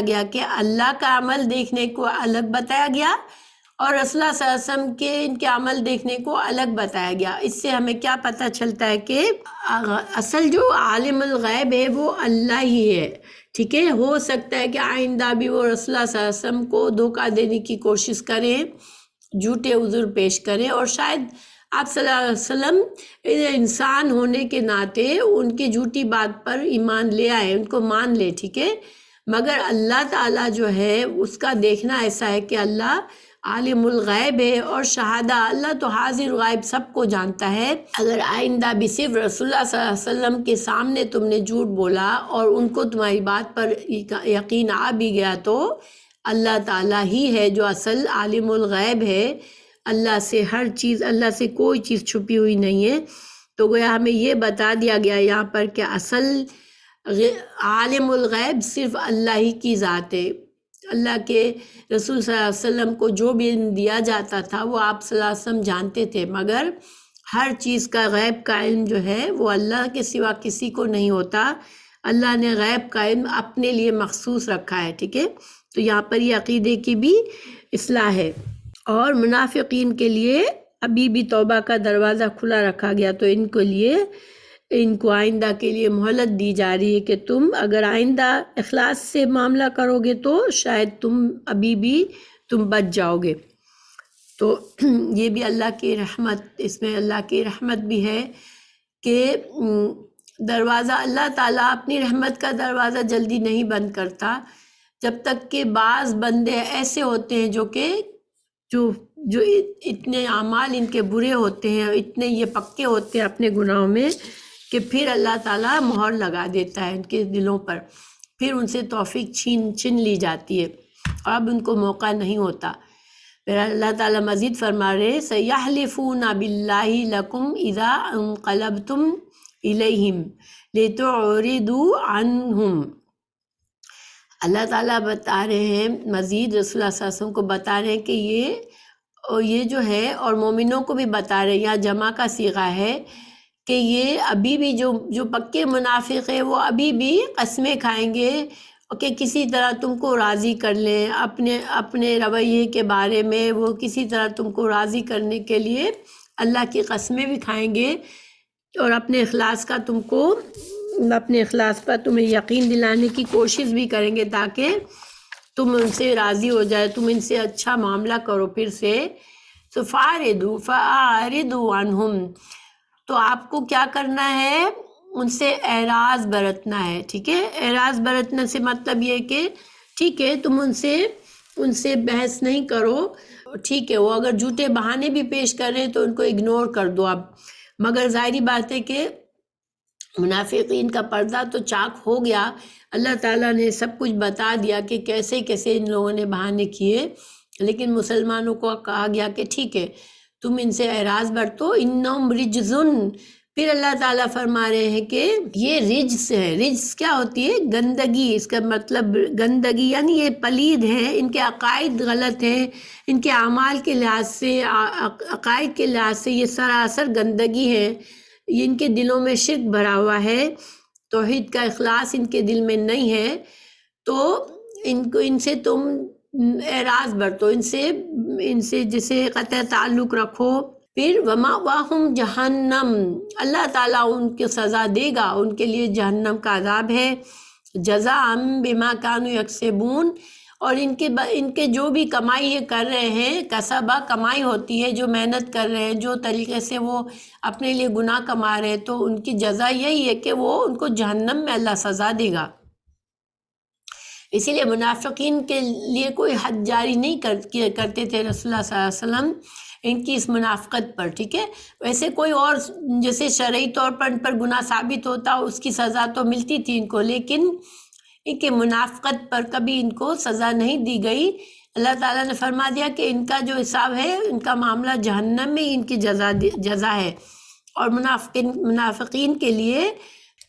گیا کہ اللہ کا عمل دیکھنے کو الگ بتایا گیا اور رسول اللہ صلی اللہ علیہ وسلم کے ان کے عمل دیکھنے کو الگ بتایا گیا۔ اس سے ہمیں کیا پتہ چلتا ہے کہ اصل جو عالم الغیب ہے وہ اللہ ہی ہے، ٹھیک ہے۔ ہو سکتا ہے کہ آئندہ بھی وہ رسول اللہ صلی اللہ علیہ وسلم کو دھوکہ دینے کی کوشش کریں، جھوٹے عذر پیش کریں، اور شاید آپ صلی اللہ علیہ وسلم انسان ہونے کے ناطے ان کی جھوٹی بات پر ایمان لے آئے، ان کو مان لے، ٹھیک ہے۔ مگر اللہ تعالیٰ جو ہے اس کا دیکھنا ایسا ہے کہ اللہ عالم الغیب ہے اور شہادہ، اللہ تو حاضر غائب سب کو جانتا ہے۔ اگر آئندہ بھی صرف رسول اللہ صلی اللہ علیہ وسلم کے سامنے تم نے جھوٹ بولا اور ان کو تمہاری بات پر یقین آ بھی گیا، تو اللہ تعالیٰ ہی ہے جو اصل عالم الغیب ہے، اللہ سے کوئی چیز چھپی ہوئی نہیں ہے۔ تو گویا ہمیں یہ بتا دیا گیا یہاں پر کہ اصل عالم الغیب صرف اللہ ہی کی ذات ہے۔ اللہ کے رسول صلی اللہ علیہ وسلم کو جو بھی علم دیا جاتا تھا وہ آپ صلی اللہ علیہ وسلم جانتے تھے، مگر ہر چیز کا غیب کا علم جو ہے وہ اللہ کے سوا کسی کو نہیں ہوتا۔ اللہ نے غیب کا علم اپنے لیے مخصوص رکھا ہے، ٹھیک ہے۔ تو یہاں پر یہ عقیدے کی بھی اصلاح ہے۔ اور منافقین کے لیے ابھی بھی توبہ کا دروازہ کھلا رکھا گیا، تو ان کو آئندہ کے لیے مہلت دی جا رہی ہے کہ تم اگر آئندہ اخلاص سے معاملہ کرو گے تو شاید ابھی بھی تم بچ جاؤ گے۔ تو یہ بھی اللہ کی رحمت، اس میں اللہ کی رحمت بھی ہے کہ دروازہ اللہ تعالیٰ اپنی رحمت کا دروازہ جلدی نہیں بند کرتا جب تک کہ بعض بندے ایسے ہوتے ہیں جو اتنے اعمال ان کے برے ہوتے ہیں، اتنے یہ پکے ہوتے ہیں اپنے گناہوں میں کہ پھر اللہ تعالیٰ مہر لگا دیتا ہے ان کے دلوں پر، پھر ان سے توفیق چھین لی جاتی ہے، اب ان کو موقع نہیں ہوتا۔ پھر اللہ تعالیٰ مزید فرما رہے سَيَحْلِفُونَ بِاللَّهِ لَكُمْ إِذَا انقلبتم إِلَيْهِمْ لِتُعْرِضُوا عَنْهُمْ۔ اللہ تعالیٰ بتا رہے ہیں، مزید رسول اللہ صلی اللہ علیہ وسلم کو بتا رہے ہیں کہ یہ جو ہے، اور مومنوں کو بھی بتا رہے ہیں، یہاں جمع کا صیغہ ہے کہ یہ ابھی بھی جو پکے منافق ہیں وہ ابھی بھی قسمیں کھائیں گے کہ کسی طرح تم کو راضی کر لیں، اپنے رویے کے بارے میں وہ کسی طرح تم کو راضی کرنے کے لیے اللہ کی قسمیں بھی کھائیں گے، اور اپنے اخلاص پر تمہیں یقین دلانے کی کوشش بھی کریں گے تاکہ تم ان سے راضی ہو جائے، تم ان سے اچھا معاملہ کرو پھر سے۔ فَأَعْرِضُوا عَنْهُمْ، تو آپ کو کیا کرنا ہے؟ ان سے اعراض برتنا ہے، ٹھیک ہے۔ اعراض برتنے سے مطلب یہ کہ ٹھیک ہے تم ان سے بحث نہیں کرو، ٹھیک ہے، وہ اگر جھوٹے بہانے بھی پیش کر رہے ہیں تو ان کو اگنور کر دو اب، مگر ظاہری بات ہے کہ منافقین کا پردہ تو چاک ہو گیا، اللہ تعالیٰ نے سب کچھ بتا دیا کہ کیسے کیسے ان لوگوں نے بہانے کیے، لیکن مسلمانوں کو کہا گیا کہ ٹھیک ہے تم ان سے اعراض برتو، انہم رجزن۔ پھر اللہ تعالیٰ فرما رہے ہیں کہ یہ رجس ہے۔ رجس کیا ہوتی ہے؟ گندگی، اس کا مطلب گندگی یعنی یہ پلید ہیں، ان کے عقائد غلط ہیں، ان کے اعمال کے لحاظ سے، عقائد کے لحاظ سے یہ سراسر گندگی ہے، ان کے دلوں میں شرک بھرا ہوا ہے، توحید کا اخلاص ان کے دل میں نہیں ہے، تو ان سے تم اعراض برتو، ان سے جسے قطع تعلق رکھو۔ پھر وَمَأْوَاهُمْ جَهَنَّمْ، اللہ تعالیٰ ان کو سزا دے گا، ان کے لیے جہنم کا عذاب ہے، جَزَاءً بِمَا كَانُوا يَكْسِبُونَ، اور ان کے جو بھی کمائی یہ کر رہے ہیں، کسبہ کمائی ہوتی ہے، جو محنت کر رہے ہیں، جو طریقے سے وہ اپنے لیے گناہ کما رہے ہیں، تو ان کی جزا یہی ہے کہ وہ ان کو جہنم میں اللہ سزا دے گا۔ اسی لیے منافقین کے لیے کوئی حد جاری نہیں کرتے تھے رسول اللہ صلی اللہ علیہ وسلم ان کی اس منافقت پر، ٹھیک ہے۔ ویسے کوئی اور جیسے شرعی طور پر ان پر گناہ ثابت ہوتا اس کی سزا تو ملتی تھی ان کو، لیکن ان کے منافقت پر کبھی ان کو سزا نہیں دی گئی۔ اللہ تعالیٰ نے فرما دیا کہ ان کا جو حساب ہے، ان کا معاملہ جہنم میں ان کی جزا ہے، اور منافقین کے لیے،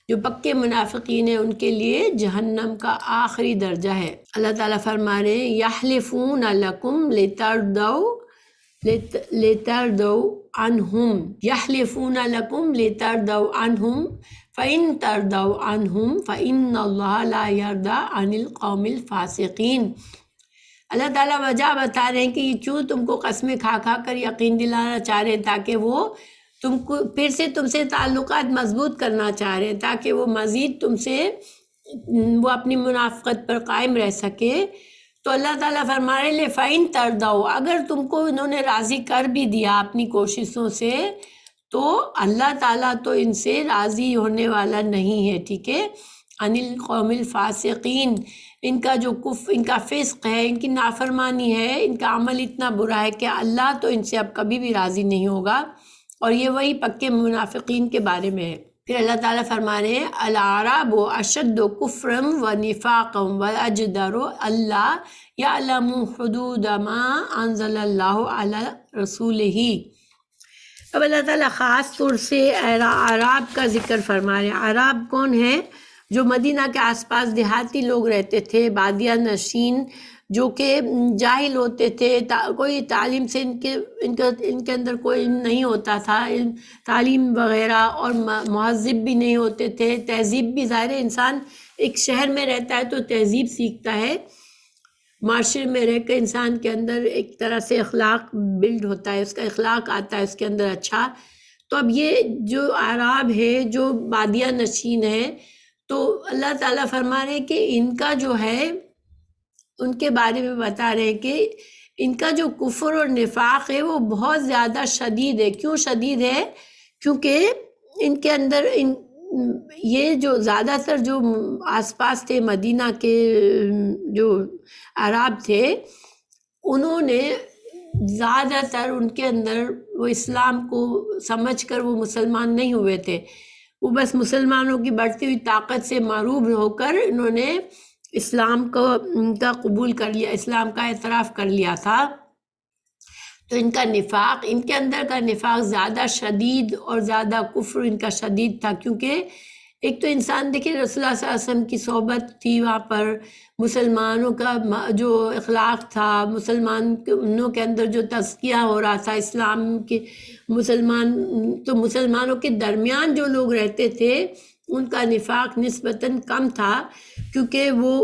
جو پکے منافقین ہیں، ان کے لیے جہنم کا آخری درجہ ہے۔ اللہ تعالیٰ فرما رہے ہیں یحلفون لکم لتردوا عنہم، یحلفون لکم لتردوا عنہم فَإِن تَرْضَوْا عَنْهُمْ فَإِنَّ اللَّهَ لَا يَرْضَىٰ عَنِ الْقَوْمِ الْفَاسِقِينَ۔ اللہ تعالیٰ وجہ بتا رہے ہیں کہ یہ کیوں تم کو قسمیں کھا کر یقین دلانا چاہ رہے ہیں، تاکہ وہ تم کو پھر سے تم سے تعلقات مضبوط کرنا چاہ رہے ہیں، تاکہ وہ مزید تم سے وہ اپنی منافقت پر قائم رہ سکے۔ تو اللہ تعالیٰ فرما رہے ہیں فَإِن تَرْضَوْا، اگر تم کو انہوں نے راضی کر بھی دیا اپنی کوششوں سے، تو اللہ تعالیٰ تو ان سے راضی ہونے والا نہیں ہے، ٹھیک ہے۔ عن القوم الفاسقین، ان کا جو ان کا فسق ہے، ان کی نافرمانی ہے، ان کا عمل اتنا برا ہے کہ اللہ تو ان سے اب کبھی بھی راضی نہیں ہوگا، اور یہ وہی پکے منافقین کے بارے میں ہے۔ پھر اللہ تعالیٰ فرما رہے ہیں الاعراب اشد کفرا ونفاقا واجدر الا یعلموا حدود ما انزل اللہ علی رسولہ۔ اب اللہ تعالیٰ خاص طور سے اعراب کا ذکر فرما رہے ہیں۔ اعراب کون ہے؟ جو مدینہ کے آس پاس دیہاتی لوگ رہتے تھے، بادیہ نشین، جو کہ جاہل ہوتے تھے، کوئی تعلیم سے ان کے اندر کوئی علم نہیں ہوتا تھا، تعلیم وغیرہ، اور مہذب بھی نہیں ہوتے تھے، تہذیب بھی، ظاہر انسان ایک شہر میں رہتا ہے تو تہذیب سیکھتا ہے، معاشرے میں رہ کے انسان کے اندر ایک طرح سے اخلاق بلڈ ہوتا ہے، اس کا اخلاق آتا ہے اس کے اندر اچھا۔ تو اب یہ جو اعراب ہے، جو بادیہ نشین ہے، تو اللہ تعالیٰ فرما رہے ہیں کہ ان کا جو ہے، ان کے بارے میں بتا رہے ہیں کہ ان کا جو کفر اور نفاق ہے وہ بہت زیادہ شدید ہے۔ کیوں شدید ہے؟ کیونکہ ان کے اندر یہ جو زیادہ تر جو آس پاس تھے مدینہ کے جو عرب تھے، انہوں نے زیادہ تر ان کے اندر وہ اسلام کو سمجھ کر وہ مسلمان نہیں ہوئے تھے، وہ بس مسلمانوں کی بڑھتی ہوئی طاقت سے معروف ہو کر انہوں نے اسلام کا قبول کر لیا، اسلام کا اعتراف کر لیا تھا۔ تو ان کا نفاق، ان کے اندر کا نفاق زیادہ شدید اور زیادہ کفر ان کا شدید تھا، کیونکہ ایک تو انسان دیکھیں رسول اللہ صلی اللہ علیہ وسلم کی صحبت تھی، وہاں پر مسلمانوں کا جو اخلاق تھا، مسلمانوں کے اندر جو تزکیہ ہو رہا تھا اسلام کے، تو مسلمانوں کے درمیان جو لوگ رہتے تھے ان کا نفاق نسبتاً کم تھا، کیونکہ وہ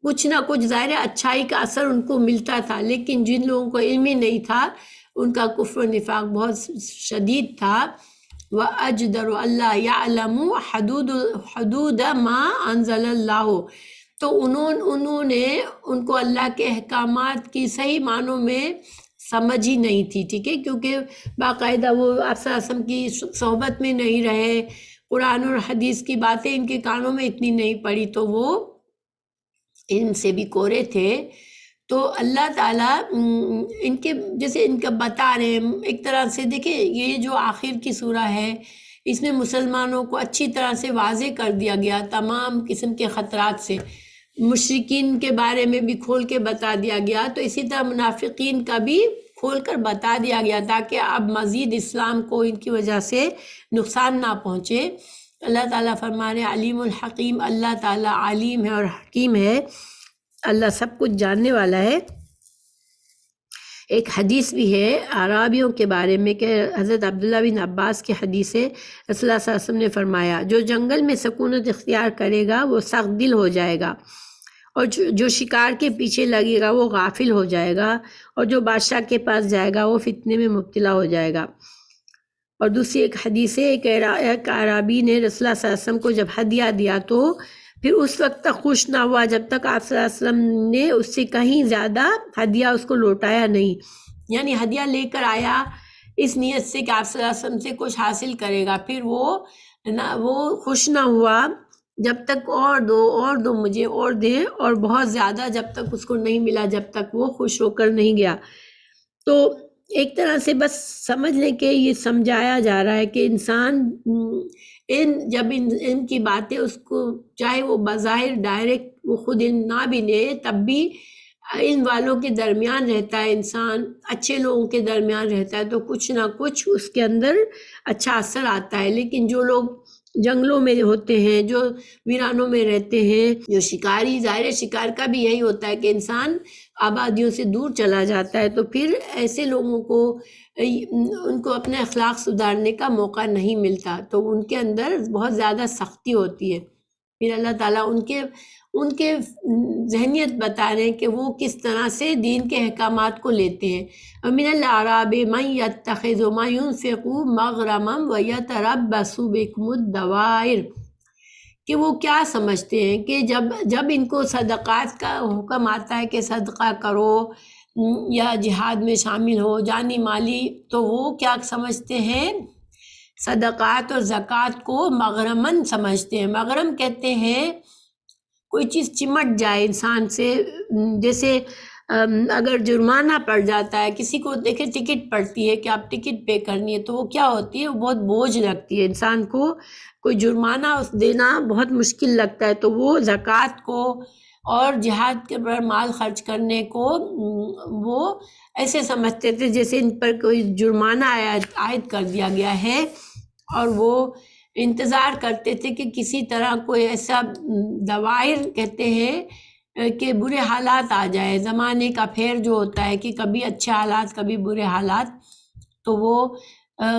کچھ نہ کچھ ظاہر اچھائی کا اثر ان کو ملتا تھا، لیکن جن لوگوں کو علم ہی نہیں تھا ان کا کفر و نفاق بہت شدید تھا۔ وَأَجْدَرُ أَلَّا يَعْلَمُوا حدود ما انزل اللہ، تو انہوں نے ان کو اللہ کے احکامات کی صحیح معنوں میں سمجھ ہی نہیں تھی، ٹھیک ہے، کیونکہ باقاعدہ وہ آپ صلی اللہ علیہ وسلم کی صحبت میں نہیں رہے، قرآن اور حدیث کی باتیں ان کے کانوں میں اتنی نہیں پڑی، تو وہ ان سے بھی کورے تھے۔ تو اللہ تعالیٰ ان کے جیسے ان کا بتا رہے ہیں، ایک طرح سے دیکھیں یہ جو آخر کی سورہ ہے اس میں مسلمانوں کو اچھی طرح سے واضح کر دیا گیا تمام قسم کے خطرات سے، مشرکین کے بارے میں بھی کھول کے بتا دیا گیا، تو اسی طرح منافقین کا بھی کھول کر بتا دیا گیا تاکہ اب مزید اسلام کو ان کی وجہ سے نقصان نہ پہنچے۔ اللہ تعالیٰ فرما رہے علیم الحکیم، اللہ تعالیٰ علیم ہے اور حکیم ہے، اللہ سب کچھ جاننے والا ہے۔ ایک حدیث بھی ہے اعرابیوں کے بارے میں کہ حضرت عبداللہ بن عباس کی حدیث ہے، رسول اللہ صلی اللہ علیہ وسلم نے فرمایا جو جنگل میں سکونت اختیار کرے گا وہ سخت دل ہو جائے گا، اور جو شکار کے پیچھے لگے گا وہ غافل ہو جائے گا، اور جو بادشاہ کے پاس جائے گا وہ فتنے میں مبتلا ہو جائے گا۔ اور دوسری ایک حدیث ہے، ایک اعرابی نے رسول اللہ صلی اللہ علیہ وسلم کو جب ہدیہ دیا تو پھر اس وقت تک خوش نہ ہوا جب تک آپ صلی اللہ علیہ وسلم نے اس سے کہیں زیادہ ہدیہ اس کو لوٹایا نہیں، یعنی ہدیہ لے کر آیا اس نیت سے کہ آپ صلی اللہ علیہ وسلم سے کچھ حاصل کرے گا، پھر وہ خوش نہ ہوا جب تک اور دو مجھے اور دیں، اور بہت زیادہ جب تک اس کو نہیں ملا، جب تک وہ خوش ہو کر نہیں گیا۔ تو ایک طرح سے بس سمجھ لیں کہ یہ سمجھایا جا رہا ہے کہ انسان جب ان کی باتیں اس کو چاہے وہ بظاہر ڈائریکٹ وہ خود نہ بھی لے، تب بھی ان والوں کے درمیان رہتا ہے انسان، اچھے لوگوں کے درمیان رہتا ہے تو کچھ نہ کچھ اس کے اندر اچھا اثر آتا ہے۔ لیکن جو لوگ جنگلوں میں ہوتے ہیں، جو ویرانوں میں رہتے ہیں، جو شکاری، ظاہر شکار کا بھی یہی ہوتا ہے کہ انسان آبادیوں سے دور چلا جاتا ہے، تو پھر ایسے لوگوں کو ان کو اپنے اخلاق سدھارنے کا موقع نہیں ملتا، تو ان کے اندر بہت زیادہ سختی ہوتی ہے۔ پھر اللہ تعالیٰ ان کے ذہنیت بتا رہے ہیں کہ وہ کس طرح سے دین کے احکامات کو لیتے ہیں۔ وَمِنَ الْأَعْرَابِ مَن يَتَّخِذُ مَا يُنْفِقُ مَغْرَمًا وَيَتَرَبَّصُ بِكُمُ الدَّوَائِرَ، کہ وہ کیا سمجھتے ہیں کہ جب ان کو صدقات کا حکم آتا ہے کہ صدقہ کرو یا جہاد میں شامل ہو جانی مالی، تو وہ کیا سمجھتے ہیں؟ صدقات اور زکوٰۃ کو مغرمن سمجھتے ہیں۔ مغرم کہتے ہیں کوئی چیز چمٹ جائے انسان سے، جیسے اگر جرمانہ پڑ جاتا ہے کسی کو، دیکھیں ٹکٹ پڑتی ہے کہ آپ ٹکٹ پے کرنی ہے، تو وہ کیا ہوتی ہے، وہ بہت بوجھ لگتی ہے انسان کو، کوئی جرمانہ دینا بہت مشکل لگتا ہے، تو وہ زکوٰۃ کو اور جہاد کے پر مال خرچ کرنے کو وہ ایسے سمجھتے تھے جیسے ان پر کوئی جرمانہ عائد کر دیا گیا ہے، اور وہ انتظار کرتے تھے کہ کسی طرح کوئی ایسا دوائر کہتے ہیں کہ برے حالات آ جائے، زمانے کا پھیر جو ہوتا ہے کہ کبھی اچھے حالات کبھی برے حالات، تو وہ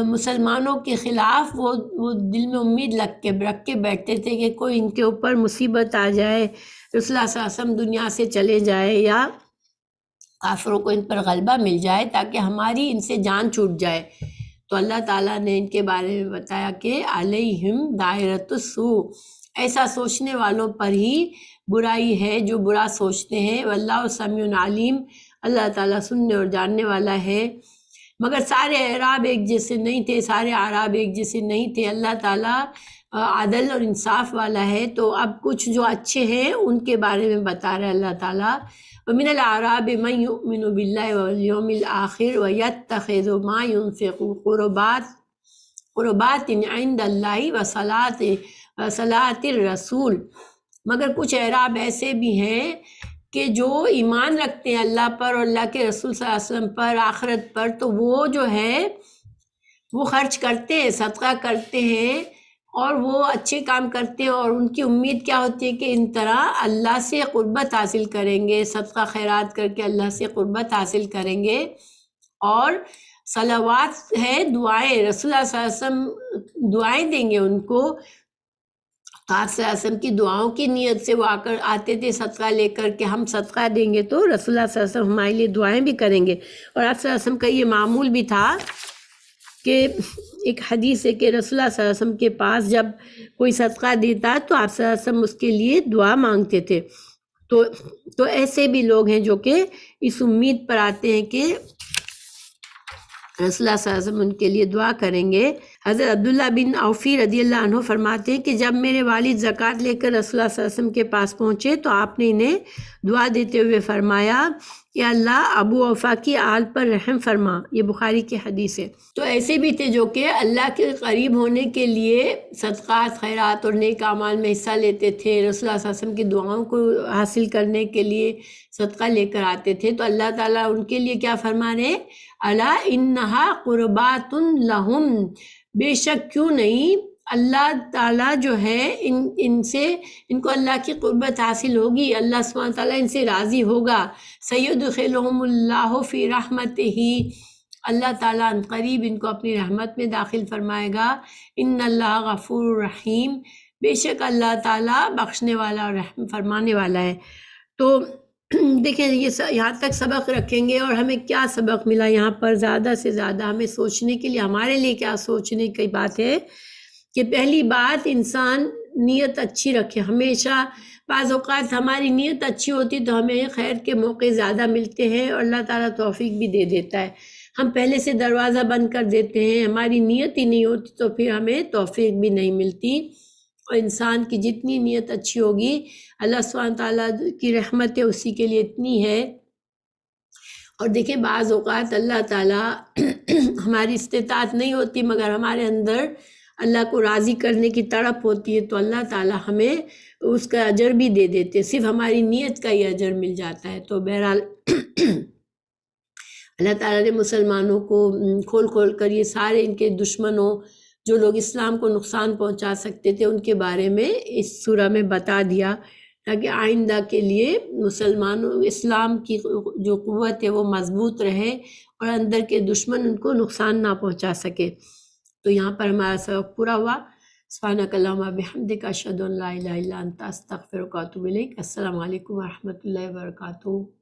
مسلمانوں کے خلاف وہ دل میں امید رکھ کے بیٹھتے تھے کہ کوئی ان کے اوپر مصیبت آ جائے، رسول اللہ صلی اللہ علیہ وسلم دنیا سے چلے جائے یا کافروں کو ان پر غلبہ مل جائے تاکہ ہماری ان سے جان چھوٹ جائے۔ تو اللہ تعالیٰ نے ان کے بارے میں بتایا کہ علیہم دائرۃ السوء، ایسا سوچنے والوں پر ہی برائی ہے جو برا سوچتے ہیں، واللہ سمیع علیم، اللہ تعالیٰ سننے اور جاننے والا ہے۔ مگر سارے اعراب ایک جیسے نہیں تھے، سارے اعراب ایک جیسے نہیں تھے، اللہ تعالیٰ عدل اور انصاف والا ہے۔ تو اب کچھ جو اچھے ہیں ان کے بارے میں بتا رہے اللہ تعالیٰ، وَمِنَ الْأَعْرَابِ مَن يُؤْمِنُ بِاللَّهِ وَالْيَوْمِ الْآخِرِ وَيَتَّخِذُ مَا يُنْفِقُ قُرُبَاتٍ عِندَ اللَّهِ وَصَلَاةِ الرَّسُولِ، مگر کچھ اعراب ایسے بھی ہیں کہ جو ایمان رکھتے ہیں اللہ پر اور اللہ کے رسول صلی اللہ علیہ وسلم پر، آخرت پر، تو وہ جو ہے وہ خرچ کرتے ہیں، صدقہ کرتے ہیں اور وہ اچھے کام کرتے ہیں، اور ان کی امید کیا ہوتی ہے کہ ان طرح اللہ سے قربت حاصل کریں گے، صدقہ خیرات کر کے اللہ سے قربت حاصل کریں گے۔ اور صلوات ہے، دعائیں، رسول اللہ صلی اللہ علیہ وسلم دعائیں دیں گے ان کو، تو آپ صلی اللہ علیہ وسلم کی دعاؤں کی نیت سے وہ آتے تھے صدقہ لے کر کے ہم صدقہ دیں گے تو رسول اللہ صلی اللہ علیہ وسلم ہمارے لیے دعائیں بھی کریں گے۔ اور آپ صلی اللہ علیہ وسلم کا یہ معمول بھی تھا کہ ایک حدیث ہے کہ رسول اللہ صلی اللہ علیہ وسلم کے پاس جب کوئی صدقہ دیتا تو آپ صلی اللہ علیہ وسلم اس کے لیے دعا مانگتے تھے۔ تو ایسے بھی لوگ ہیں جو کہ اس امید پر آتے ہیں کہ رسول اللہ صلی اللہ علیہ وسلم ان کے لیے دعا کریں گے۔ حضرت عبداللہ بن عوفی رضی اللہ عنہ فرماتے ہیں کہ جب میرے والد زکوٰۃ لے کر رسول اللہ صلی اللہ علیہ وسلم کے پاس پہنچے تو آپ نے انہیں دعا دیتے ہوئے فرمایا کہ اللہ ابو اوفا کی آل پر رحم فرما، یہ بخاری کی حدیث ہے۔ تو ایسے بھی تھے جو کہ اللہ کے قریب ہونے کے لیے صدقات خیرات اور نیک اعمال میں حصہ لیتے تھے، رسول اللہ صلی اللہ علیہ وسلم کی دعاؤں کو حاصل کرنے کے لیے صدقہ لے کر آتے تھے۔ تو اللہ تعالیٰ ان کے لیے کیا فرما رہے؟ الا انہا قربات لہم، بے شک کیوں نہیں اللہ تعالیٰ جو ہے ان کو اللہ کی قربت حاصل ہوگی، اللہ سبحانہ تعالیٰ ان سے راضی ہوگا۔ سیدخلہم اللہ فی رحمتہ، اللہ تعالیٰ ان قریب ان کو اپنی رحمت میں داخل فرمائے گا۔ ان اللہ غفور رحیم، بے شک اللہ تعالیٰ بخشنے والا اور رحم فرمانے والا ہے۔ تو دیکھیں یہاں تک سبق رکھیں گے، اور ہمیں کیا سبق ملا یہاں پر؟ زیادہ سے زیادہ ہمیں سوچنے کے لیے، ہمارے لیے کیا سوچنے کی بات ہے کہ پہلی بات انسان نیت اچھی رکھے۔ ہمیشہ بعض اوقات ہماری نیت اچھی ہوتی تو ہمیں خیر کے موقع زیادہ ملتے ہیں اور اللہ تعالیٰ توفیق بھی دے دیتا ہے۔ ہم پہلے سے دروازہ بند کر دیتے ہیں، ہماری نیت ہی نہیں ہوتی تو پھر ہمیں توفیق بھی نہیں ملتی۔ اور انسان کی جتنی نیت اچھی ہوگی، اللہ سبحانہ تعالیٰ کی رحمت اسی کے لیے اتنی ہے۔ اور دیکھیں بعض اوقات اللہ تعالیٰ ہماری استطاعت نہیں ہوتی مگر ہمارے اندر اللہ کو راضی کرنے کی تڑپ ہوتی ہے، تو اللہ تعالیٰ ہمیں اس کا اجر بھی دے دیتے، صرف ہماری نیت کا ہی اجر مل جاتا ہے۔ تو بہرحال اللہ تعالیٰ نے مسلمانوں کو کھول کھول کر یہ سارے ان کے دشمنوں جو لوگ اسلام کو نقصان پہنچا سکتے تھے ان کے بارے میں اس سورہ میں بتا دیا، تاکہ آئندہ کے لیے مسلمانوں اسلام کی جو قوت ہے وہ مضبوط رہے اور اندر کے دشمن ان کو نقصان نہ پہنچا سکے۔ تو یہاں پر ہمارا سبق پورا ہوا۔ سبحانک اللہم بحمدک، اشہد ان لا الہ الا انت، استغفرک و اتوب الیک۔ السلام علیکم ورحمۃ اللہ وبرکاتہ۔